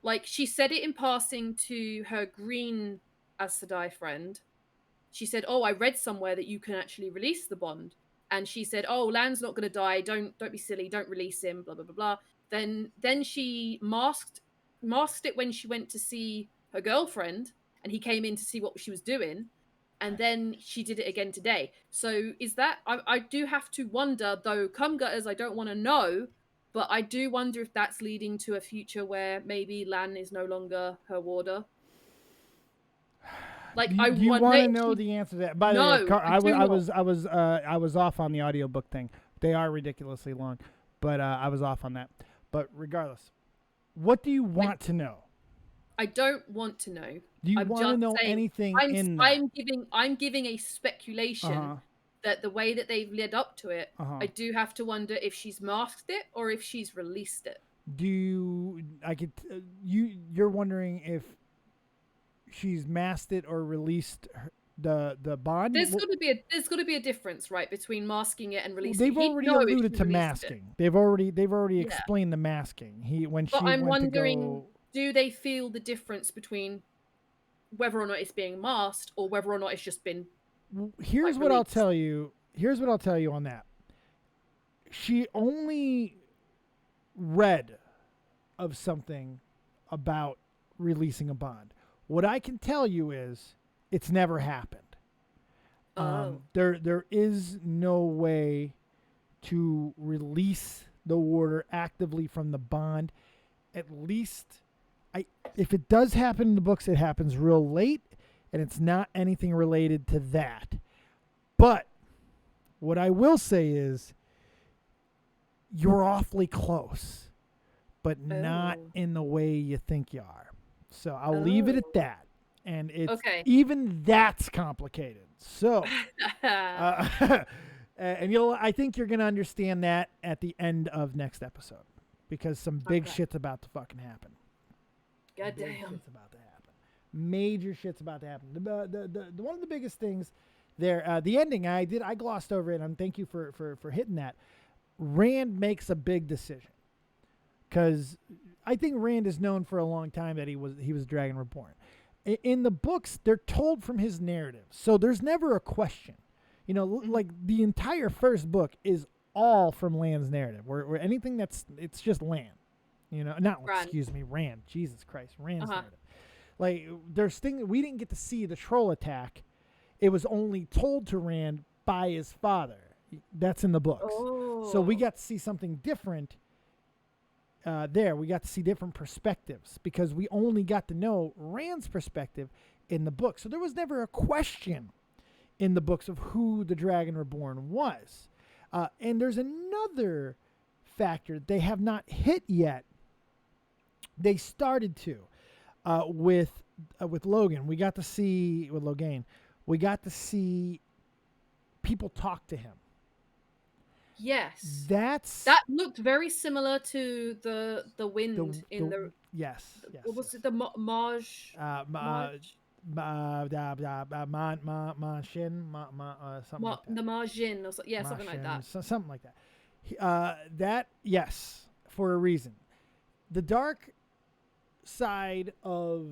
Like, she said it in passing to her green Aes Sedai friend. She said, I read somewhere that you can actually release the bond. And she said, Lan's not going to die. Don't be silly. Don't release him, blah, blah, blah, blah. Then she masked it when she went to see her girlfriend, and he came in to see what she was doing. And then she did it again today. So is that... I do have to wonder, though, come Gutters, I don't want to know, but I do wonder if that's leading to a future where maybe Lan is no longer her warder. Like, do you want to know the answer to that? By the way, I was off on the audiobook thing. They are ridiculously long, but I was off on that. But regardless, what do you want to know? I don't want to know. Do you want to know anything in that? I'm giving a speculation that the way that they've led up to it, I do have to wonder if she's masked it or if she's released it. You're wondering if she's masked it or released the bond? There's got to be a difference, right, between masking it and releasing. They've already alluded to masking. They've already explained the masking. I'm wondering, do they feel the difference between whether or not it's being masked or whether or not it's just been... Here's what I'll tell you on that. She only read of something about releasing a bond. What I can tell you is it's never happened. There is no way to release the warder actively from the bond. At least, if it does happen in the books, it happens real late, and it's not anything related to that. But what I will say is you're awfully close, but not in the way you think you are. So I'll leave it at that. And it's even that's complicated. So, and I think you're going to understand that at the end of next episode, because some big shit's about to fucking happen. Goddamn. Big shit's about to happen. Major shit's about to happen. The one of the biggest things there, the ending, I glossed over it, and thank you for hitting that. Rand makes a big decision, because I think Rand is known for a long time that he was Dragon Reborn. In the books, they're told from his narrative, so there's never a question. Like the entire first book is all from Lan's narrative, where anything it's just Lan. Rand. Jesus Christ, Rand's narrative. Like there's things we didn't get to see the troll attack. It was only told to Rand by his father. That's in the books. So we got to see something different. There, we got to see different perspectives because we only got to know Rand's perspective in the book. So there was never a question in the books of who the Dragon Reborn was. And there's another factor they have not hit yet. They started to with Logan. We got to see with Logain. We got to see people talk to him. Yes, that looked very similar to the wind in the yes. What was it? The Maj? something the Majin, or something like that. Something like that. That yes, for a reason. The dark side of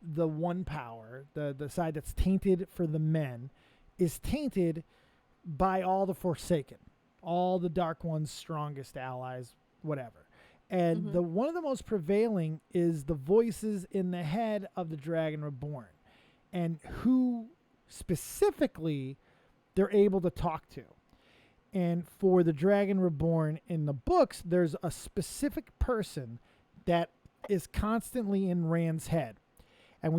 the one power, the side that's tainted for the men, is tainted by all the Forsaken, all the Dark One's strongest allies, whatever. And one of the most prevailing is the voices in the head of the Dragon Reborn, and who specifically they're able to talk to. And for the Dragon Reborn in the books, there's a specific person that is constantly in Rand's head. And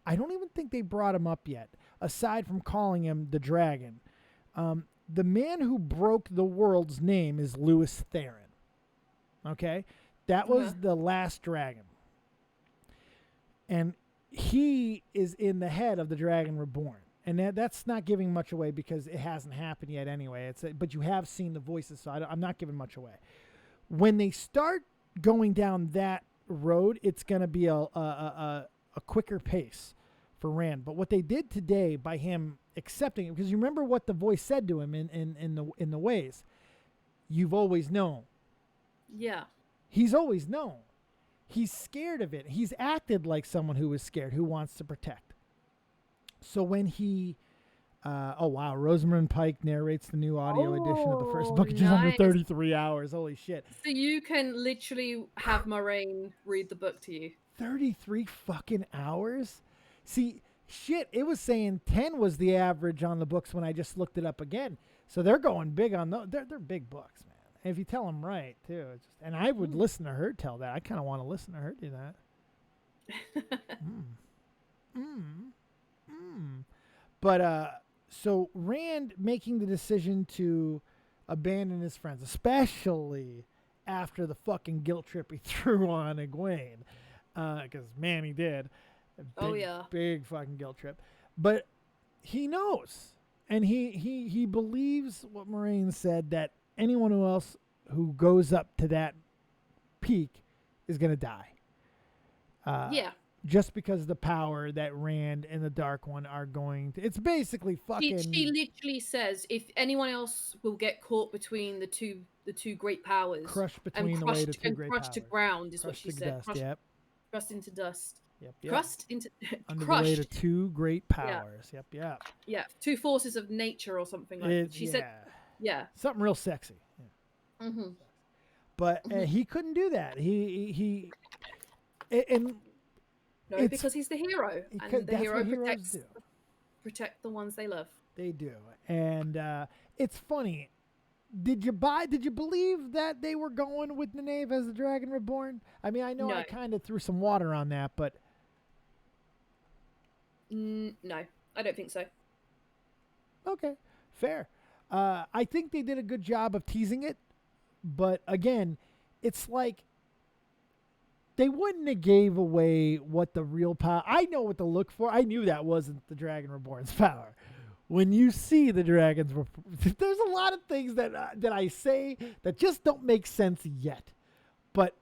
I don't even think they brought him up yet, aside from calling him the Dragon. The man who broke the world's name is Lewis Theron. Okay? That was the last dragon. And he is in the head of the Dragon Reborn. And that's not giving much away because it hasn't happened yet anyway. But you have seen the voices, so I'm not giving much away. When they start going down that road, it's going to be a quicker pace for Rand. But what they did today by him accepting it, because you remember what the voice said to him in the ways, you've always known. Yeah. He's always known. He's scared of it. He's acted like someone who is scared, who wants to protect. So when he, Rosamund Pike narrates the new audio edition of the first book, just under 33 hours. Holy shit. So you can literally have Moraine read the book to you. 33 fucking hours? See, shit, it was saying 10 was the average on the books when I just looked it up again. So they're going big on those. They're big books, man. And if you tell them right, too. And I would listen to her tell that. I kind of want to listen to her do that. But so Rand making the decision to abandon his friends, especially after the fucking guilt trip he threw on Egwene, because man, he did. Big fucking guilt trip. But he knows, and he believes what Moraine said, that anyone else who goes up to that peak is gonna die. Just because of the power that Rand and the Dark One are going to. It's basically fucking. She literally says, if anyone else will get caught between the two great powers, crushed between the way to two great powers, crushed to ground is what she said. Dust, crushed into dust. Yep. Crushed into under crushed. the way to two great powers. Yep. Yeah, two forces of nature or something like that. She said. Yeah. Something real sexy. Yeah. But he couldn't do that. No, because he's the hero, and the hero protect the ones they love. They do, and it's funny. Did you believe that they were going with Nynaeve as the Dragon Reborn? I mean, I know I kind of threw some water on that, but no, I don't think so. Okay, fair. I think they did a good job of teasing it, but again, it's like they wouldn't have gave away what the real power. I know what to look for. I knew that wasn't the Dragon Reborn's power. When you see the dragons, there's a lot of things that I say that just don't make sense yet. But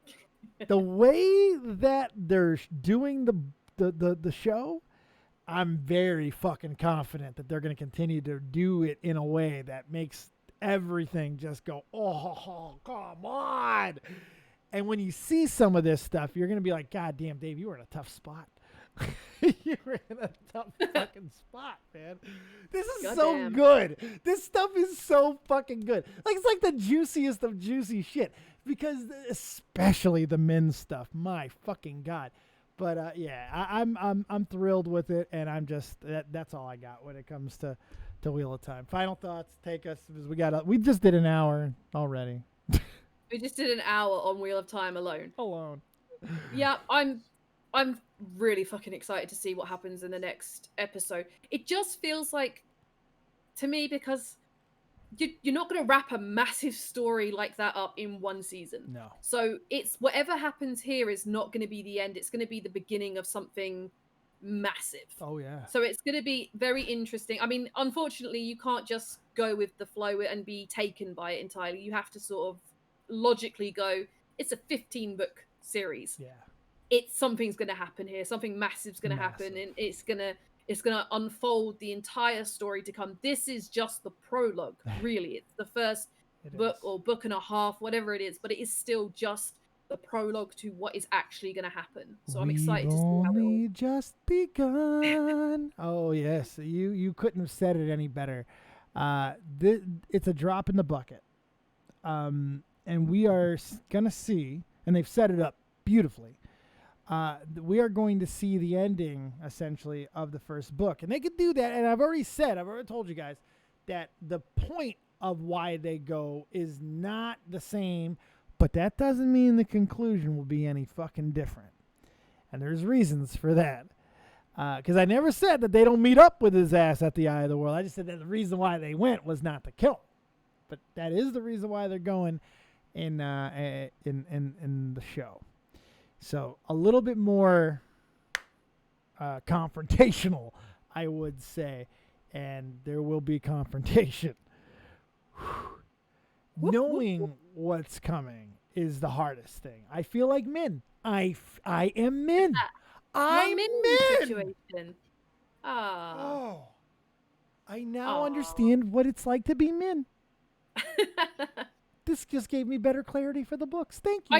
the way that they're doing the show, I'm very fucking confident that they're going to continue to do it in a way that makes everything just go, oh, come on. And when you see some of this stuff, you're going to be like, God damn, Dave, you were in a tough spot. You were in a tough fucking spot, man. This is so good. This stuff is so fucking good. Like, it's like the juiciest of juicy shit. Because especially the men's stuff. My fucking God. But I'm thrilled with it, and I'm just that's all I got when it comes to Wheel of Time. Final thoughts, take us, because we just did an hour already. We just did an hour on Wheel of Time alone. Yeah, I'm really fucking excited to see what happens in the next episode. It just feels like, to me, because you're not going to wrap a massive story like that up in one season. No. So it's whatever happens here is not going to be the end. It's going to be the beginning of something massive. Oh, yeah. So it's going to be very interesting. I mean, unfortunately, you can't just go with the flow and be taken by it entirely. You have to sort of logically go, it's a 15-book series. Yeah. Something's going to happen here. Something massive's going to happen, and it's going to unfold the entire story to come. This is just the prologue, really. It's the first book or book and a half, whatever it is, but it is still just the prologue to what is actually going to happen. So I'm We've excited to see how it all... only just begun. Oh yes, you couldn't have said it any better. It's a drop in the bucket, and we are gonna see, and they've set it up beautifully. We are going to see the ending essentially of the first book, and they could do that. And I've already told you guys that the point of why they go is not the same. But that doesn't mean the conclusion will be any fucking different. And there's reasons for that. Because I never said that they don't meet up with his ass at the Eye of the World. I just said that the reason why they went was not to kill him. But that is the reason why they're going in the show. So a little bit more confrontational, I would say. And there will be confrontation. Knowing what's coming is the hardest thing. I feel like Min. I am Min. I'm Min. Situation. Oh, I now understand what it's like to be Min. This just gave me better clarity for the books. Thank you.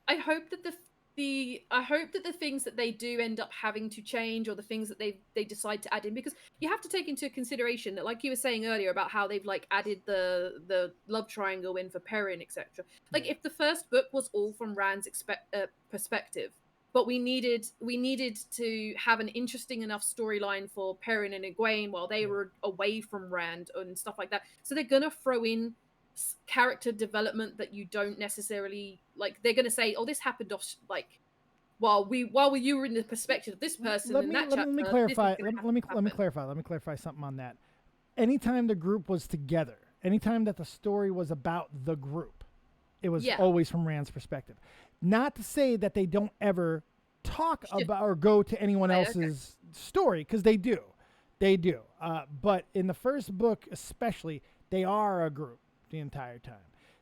I hope that the things that they do end up having to change, or the things that they decide to add in, because you have to take into consideration that, like you were saying earlier about how they've like added the love triangle in for Perrin, etc. Like if the first book was all from Rand's perspective, but we needed to have an interesting enough storyline for Perrin and Egwene while they were away from Rand and stuff like that. So they're gonna throw in character development that you don't necessarily like. They're going to say, oh, this happened off like while you were in the perspective of this person. Let me clarify something on that. Anytime the group was together, anytime that the story was about the group, it was always from Rand's perspective. Not to say that they don't ever talk about or go to anyone else's story, because they do. But in the first book especially, they are a group the entire time.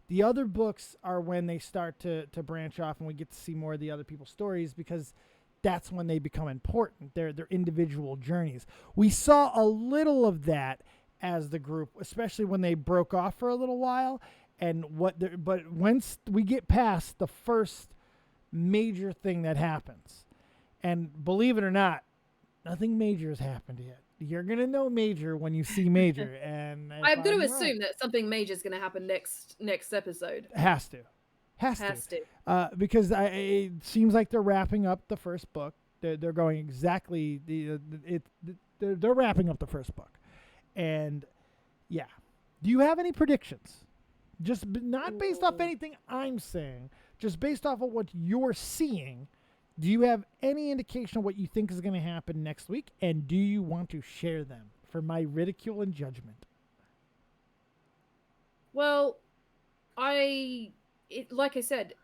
The other books are when they start to branch off and we get to see more of the other people's stories, because that's when they become important. Their individual journeys. We saw a little of that as the group, especially when they broke off for a little while. But once we get past the first major thing that happens, and believe it or not, nothing major has happened yet. You're going to know major when you see major. And I'm going to assume that something major is going to happen next episode. Has to. Because it seems like they're wrapping up the first book. They're going exactly they're wrapping up the first book. And yeah. Do you have any predictions? Just not based off anything I'm saying, just based off of what you're seeing. Do you have any indication of what you think is going to happen next week? And do you want to share them for my ridicule and judgment? Well, like I said,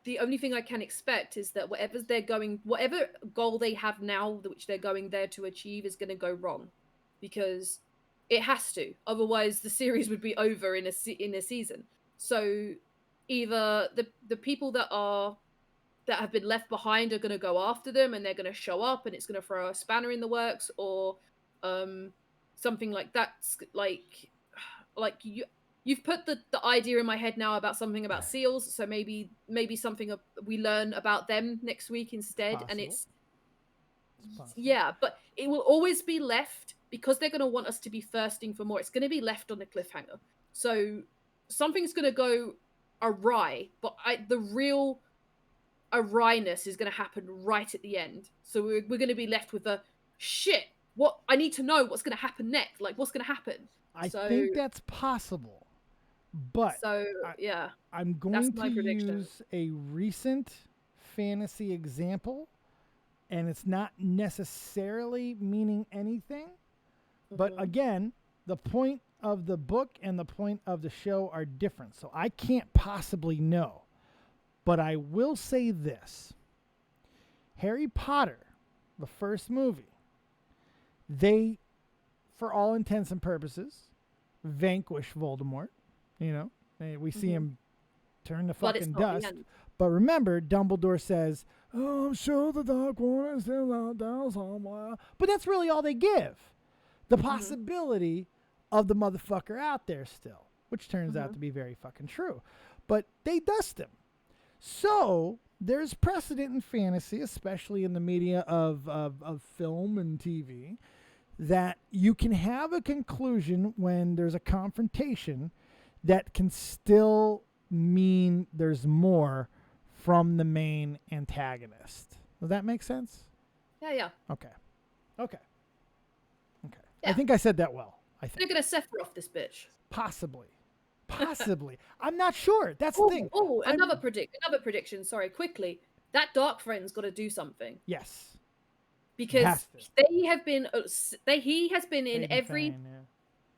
the only thing I can expect is that whatever goal they have now, which they're going there to achieve, is going to go wrong, because it has to. Otherwise, the series would be over in a season. So either the people that have been left behind are going to go after them, and they're going to show up, and it's going to throw a spanner in the works, or something like that. Like you've put the idea in my head now about something about seals, so maybe something we learn about them next week instead. And it's but it will always be left, because they're going to want us to be thirsting for more. It's going to be left on a cliffhanger, so something's going to go awry, but the real awryness is going to happen right at the end. So we're going to be left with a shit. What I need to know what's going to happen next. Like, what's going to happen? I think that's possible, but I'm going to use a recent fantasy example, and it's not necessarily meaning anything. But again, the point of the book and the point of the show are different, so I can't possibly know. But I will say this. Harry Potter, the first movie, they, for all intents and purposes, vanquish Voldemort. You know, we see him turn to fucking dust. But remember, Dumbledore says, "Oh, I'm sure the Dark One is still out there somewhere." But that's really all they give. The possibility of the motherfucker out there still, which turns out to be very fucking true. But they dust him. So there's precedent in fantasy, especially in the media of film and TV, that you can have a conclusion when there's a confrontation that can still mean there's more from the main antagonist. Does that make sense? Yeah. Okay. Okay. Yeah. I think I said that well. I think. They're gonna Sephiroth this bitch. Possibly. I'm not sure. That's the thing. Oh, another prediction. Sorry, quickly. That Dark Friend's got to do something Yes. because they have been. He has been in every,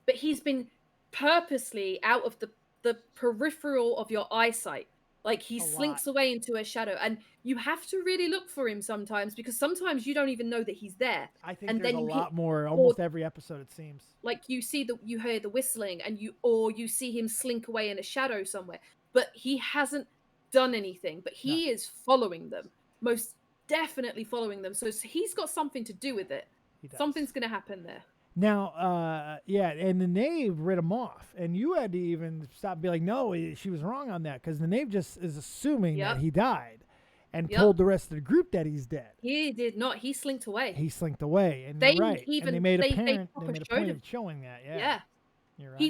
but he's been purposely out of the peripheral of your eyesight. Like he slinks away into a shadow, and you have to really look for him sometimes because sometimes you don't even know that he's there. I think and there's then a lot more. Almost every episode, it seems. Like you hear the whistling, and you see him slink away in a shadow somewhere. But he hasn't done anything. But he is following them, most definitely following them. So he's got something to do with it. Something's going to happen there. Now, and the Knave rid him off, and you had to even stop and be like, no, she was wrong on that, because the Knave just is assuming that he died and told the rest of the group that he's dead. He did not. He slinked away. And you're right. And they made a point of showing that. Yeah. You're right.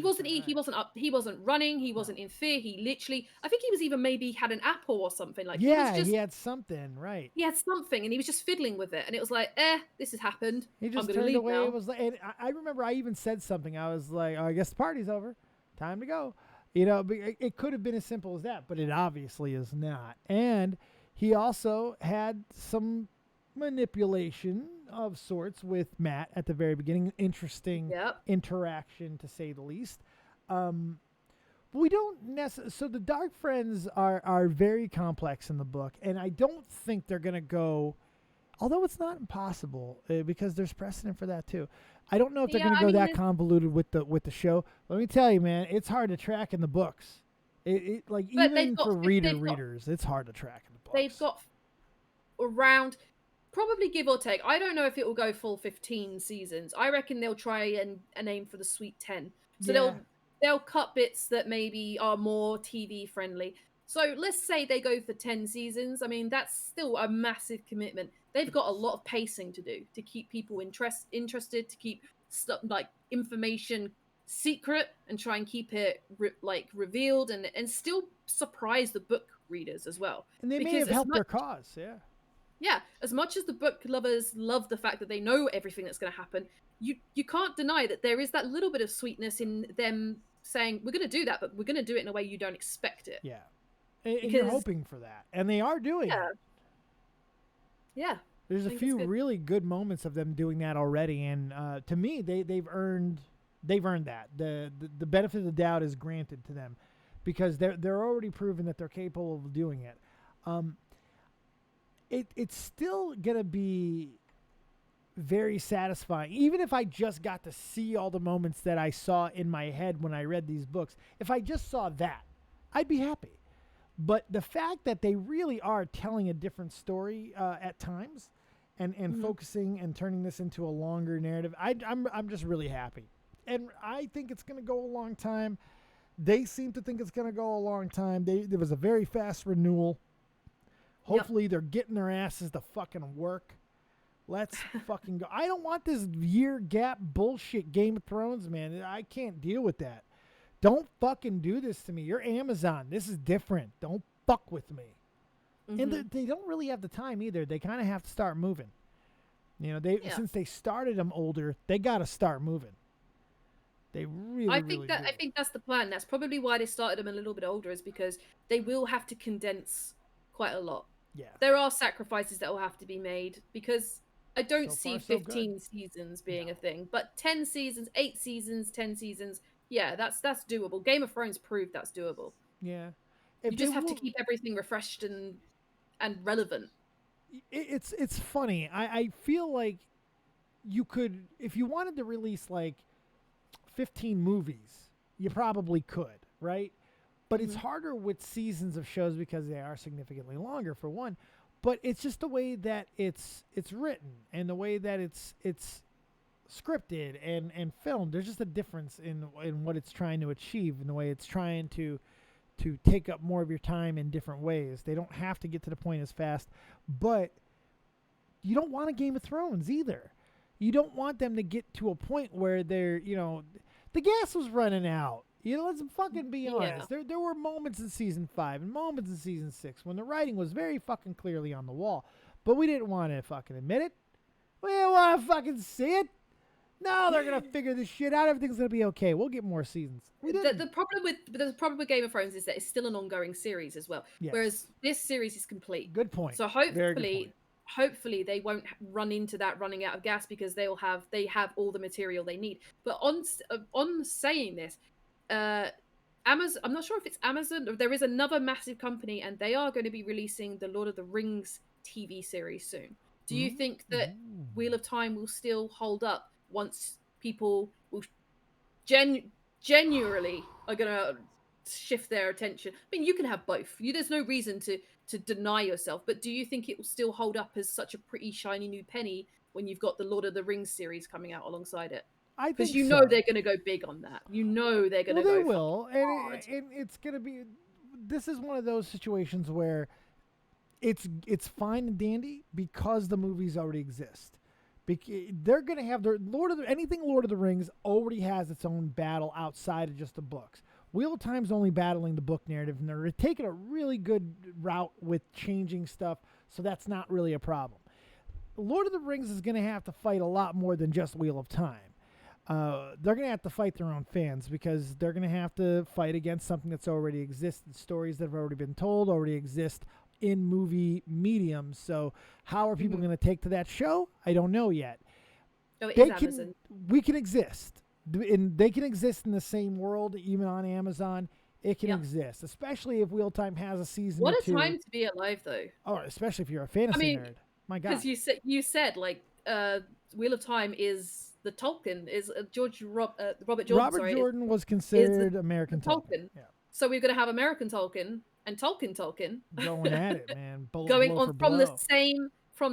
He wasn't running. He wasn't in fear. He literally, I think he was even maybe had an apple or something. Like he had something, right? He had something, and he was just fiddling with it, and it was like, this has happened. He just turned away. Now. It was like, and I remember I even said something. I was like, I guess the party's over. Time to go. You know, it could have been as simple as that, but it obviously is not. And he also had some manipulation of sorts with Matt at the very beginning. Interesting interaction, to say the least. We don't necessarily. So the Dark Friends are very complex in the book, and I don't think they're going to go. Although it's not impossible, because there's precedent for that too. I don't know if they're going to go that convoluted with the show. Let me tell you, man, it's hard to track in the books. Even for readers, it's hard to track in the books. They've got around. Probably give or take. I don't know if it will go full 15 seasons. I reckon they'll try and aim for the sweet 10. So they'll cut bits that maybe are more TV friendly. So let's say they go for 10 seasons. I mean, that's still a massive commitment. They've got a lot of pacing to do to keep people interested, to keep stuff like information secret and try and keep it revealed and still surprise the book readers as well. And they may have helped their cause, Yeah, as much as the book lovers love the fact that they know everything that's going to happen, you can't deny that there is that little bit of sweetness in them saying, we're going to do that, but we're going to do it in a way you don't expect it. Yeah. And you're hoping for that. And they are doing it. Yeah. There's a few really good moments of them doing that already. And to me, they've earned that. The benefit of the doubt is granted to them because they're already proven that they're capable of doing it. It's still going to be very satisfying. Even if I just got to see all the moments that I saw in my head when I read these books, if I just saw that, I'd be happy. But the fact that they really are telling a different story at times and focusing and turning this into a longer narrative, I'm just really happy. And I think it's going to go a long time. They seem to think it's going to go a long time. There was a very fast renewal. Hopefully they're getting their asses to fucking work. Let's fucking go. I don't want this year gap bullshit Game of Thrones, man. I can't deal with that. Don't fucking do this to me. You're Amazon. This is different. Don't fuck with me. And they don't really have the time either. They kind of have to start moving. You know, since they started them older, they got to start moving. They really, I think that's the plan. That's probably why they started them a little bit older, is because they will have to condense quite a lot. Yeah. There are sacrifices that will have to be made because I don't see 15 seasons being a thing, but 10 seasons, 8 seasons, 10 seasons, yeah, that's doable. Game of Thrones proved that's doable. Yeah. You just have to keep everything refreshed and relevant. It's funny. I feel like you could, if you wanted to release like 15 movies, you probably could, right? But it's harder with seasons of shows because they are significantly longer, for one. But it's just the way that it's written and the way that it's scripted and filmed. There's just a difference in what it's trying to achieve and the way it's trying to to take up more of your time in different ways. They don't have to get to the point as fast, but you don't want a Game of Thrones either. You don't want them to get to a point where they're, the gas was running out. Let's fucking be honest. There were moments in season 5 and moments in season 6 when the writing was very fucking clearly on the wall, but we didn't want to fucking admit it. We didn't want to fucking see it. No, they're gonna figure this shit out. Everything's gonna be okay. We'll get more seasons. The problem with Game of Thrones is that it's still an ongoing series as well. Yes. Whereas this series is complete. Good point. So hopefully they won't run into that running out of gas because they have all the material they need. But on saying this, Amazon, I'm not sure if it's Amazon or there is another massive company, and they are going to be releasing the Lord of the Rings TV series soon. Do you think that Wheel of Time will still hold up once people will genuinely are going to shift their attention? I mean, you can have both. There's no reason to deny yourself, but do you think it will still hold up as such a pretty shiny new penny when you've got the Lord of the Rings series coming out alongside it? Because you know they're going to go big on that. You know they're going to go. They will, and it's going to be. This is one of those situations where it's fine and dandy because the movies already exist. They're going to have their Lord of the Rings already has its own battle outside of just the books. Wheel of Time's only battling the book narrative, and they're taking a really good route with changing stuff, so that's not really a problem. Lord of the Rings is going to have to fight a lot more than just Wheel of Time. They're going to have to fight their own fans because they're going to have to fight against something that's already existed, stories that have already been told, already exist in movie mediums. So how are people going to take to that show? I don't know yet. Oh, it is Amazon. We can exist. And they can exist in the same world, even on Amazon. It can exist, especially if Wheel Time has a season. What a time to be alive, though. Oh, especially if you're a fantasy nerd. My God. Because you said like Wheel of Time is the Tolkien, is Robert Jordan. Robert Jordan was considered American Tolkien. Yeah. So we're going to have American Tolkien and Tolkien going at it, man. Going on from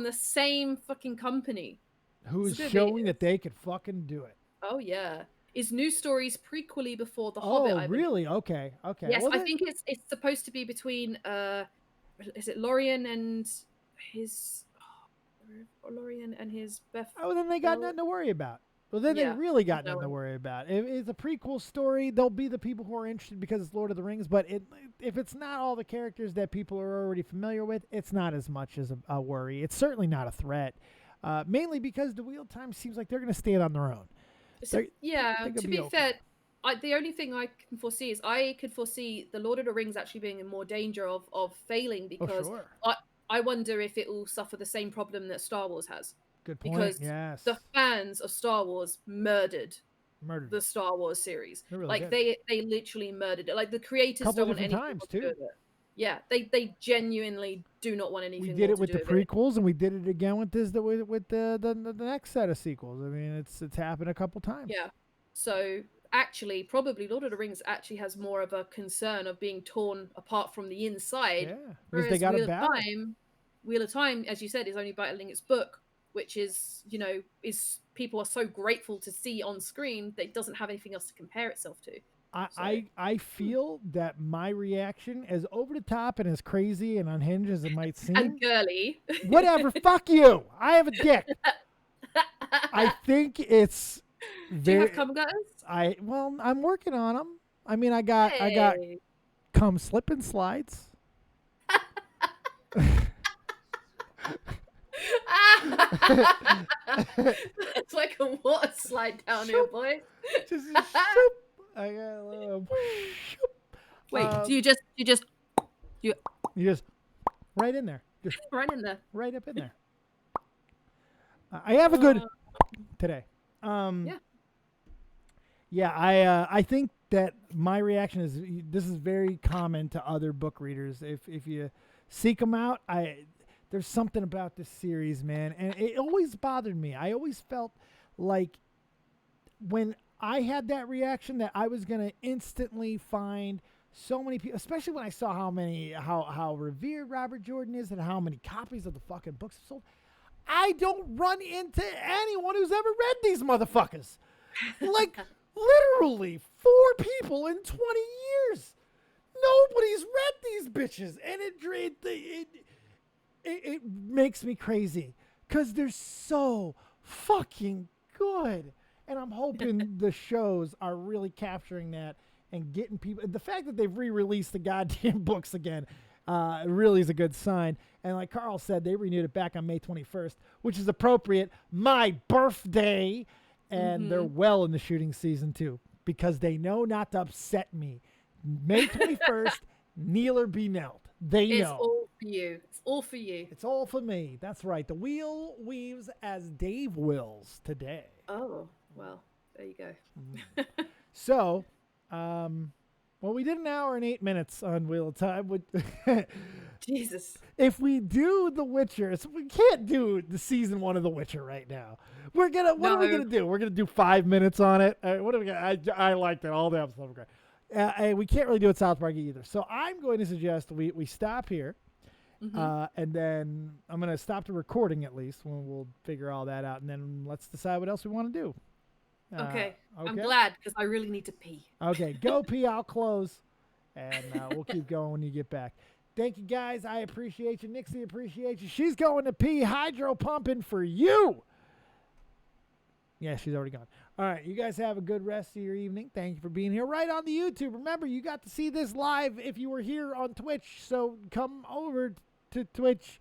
the same fucking company. Who is showing that they could fucking do it. Oh yeah. Is New Stories prequely before The Hobbit? Oh, really? Okay. Yes, well, I think it's supposed to be between is it Lorien and his Beth? Oh, then they got nothing to worry about. Well, then they really got nothing to worry about. If it's a prequel story, there'll be the people who are interested because it's Lord of the Rings. But if it's not all the characters that people are already familiar with, it's not as much as a worry. It's certainly not a threat. Mainly because the Wheel of Time seems like they're going to stand on their own. So, to be fair, the only thing I can foresee is I could foresee the Lord of the Rings actually being in more danger of failing because I wonder if it will suffer the same problem that Star Wars has. Good point. Because the fans of Star Wars murdered the Star Wars series. Really they literally murdered it. Like the creators don't want anything to do with it. Yeah, they genuinely do not want anything. We did it with the prequels, and we did it again with the next set of sequels. I mean, it's happened a couple times. Yeah. So actually, probably Lord of the Rings actually has more of a concern of being torn apart from the inside. Yeah, because they got a battle. Wheel of Time, as you said, is only battling its book, which is people are so grateful to see on screen that it doesn't have anything else to compare itself to. I feel that my reaction, as over the top and as crazy and unhinged as it might seem, and girly, whatever. Fuck you. I have a dick. I think it's. Do you have cum gutters? I'm working on them. I mean, I got cum slip and slides. It's like a water slide down here, boy. Just shoop. I got a little. Wait, do you just right in there, just right in there, right up in there. I have a good today. I think that my reaction is this is very common to other book readers. If you seek them out, there's something about this series, man, and it always bothered me. I always felt like when I had that reaction that I was going to instantly find so many people, especially when I saw how revered Robert Jordan is and how many copies of the fucking books have sold. I don't run into anyone who's ever read these motherfuckers. Like, literally 4 people in 20 years. Nobody's read these bitches, and it makes me crazy because they're so fucking good. And I'm hoping the shows are really capturing that and getting people. The fact that they've re-released the goddamn books again really is a good sign. And like Carl said, they renewed it back on May 21st, which is appropriate. My birthday. And they're well in the shooting season, too, because they know not to upset me. May 21st, kneel or be knelt. They know. It's all for you. It's all for you. It's all for me. That's right. The wheel weaves as Dave wills today. Oh, well, there you go. So, well, we did an hour and 8 minutes on Wheel of Time. Jesus. If we do The Witcher, we can't do the season 1 of The Witcher right now. What are we gonna do? We're gonna do 5 minutes on it. What are we gonna? I liked it. All the episodes were great. We can't really do it South Park either. So I'm going to suggest we stop here, and then I'm gonna stop the recording at least when we'll figure all that out, and then let's decide what else we want to do. Okay. I'm glad because I really need to pee. Okay, go pee. I'll close, and we'll keep going when you get back. Thank you, guys. I appreciate you. Nixie appreciates you. She's going to pee. Hydro pumping for you. Yeah, she's already gone. All right, you guys have a good rest of your evening. Thank you for being here right on the YouTube. Remember, you got to see this live if you were here on Twitch, so come over to Twitch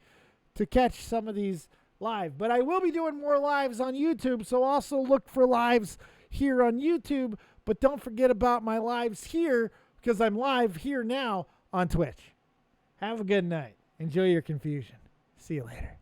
to catch some of these live. But I will be doing more lives on YouTube, so also look for lives here on YouTube. But don't forget about my lives here because I'm live here now on Twitch. Have a good night. Enjoy your confusion. See you later.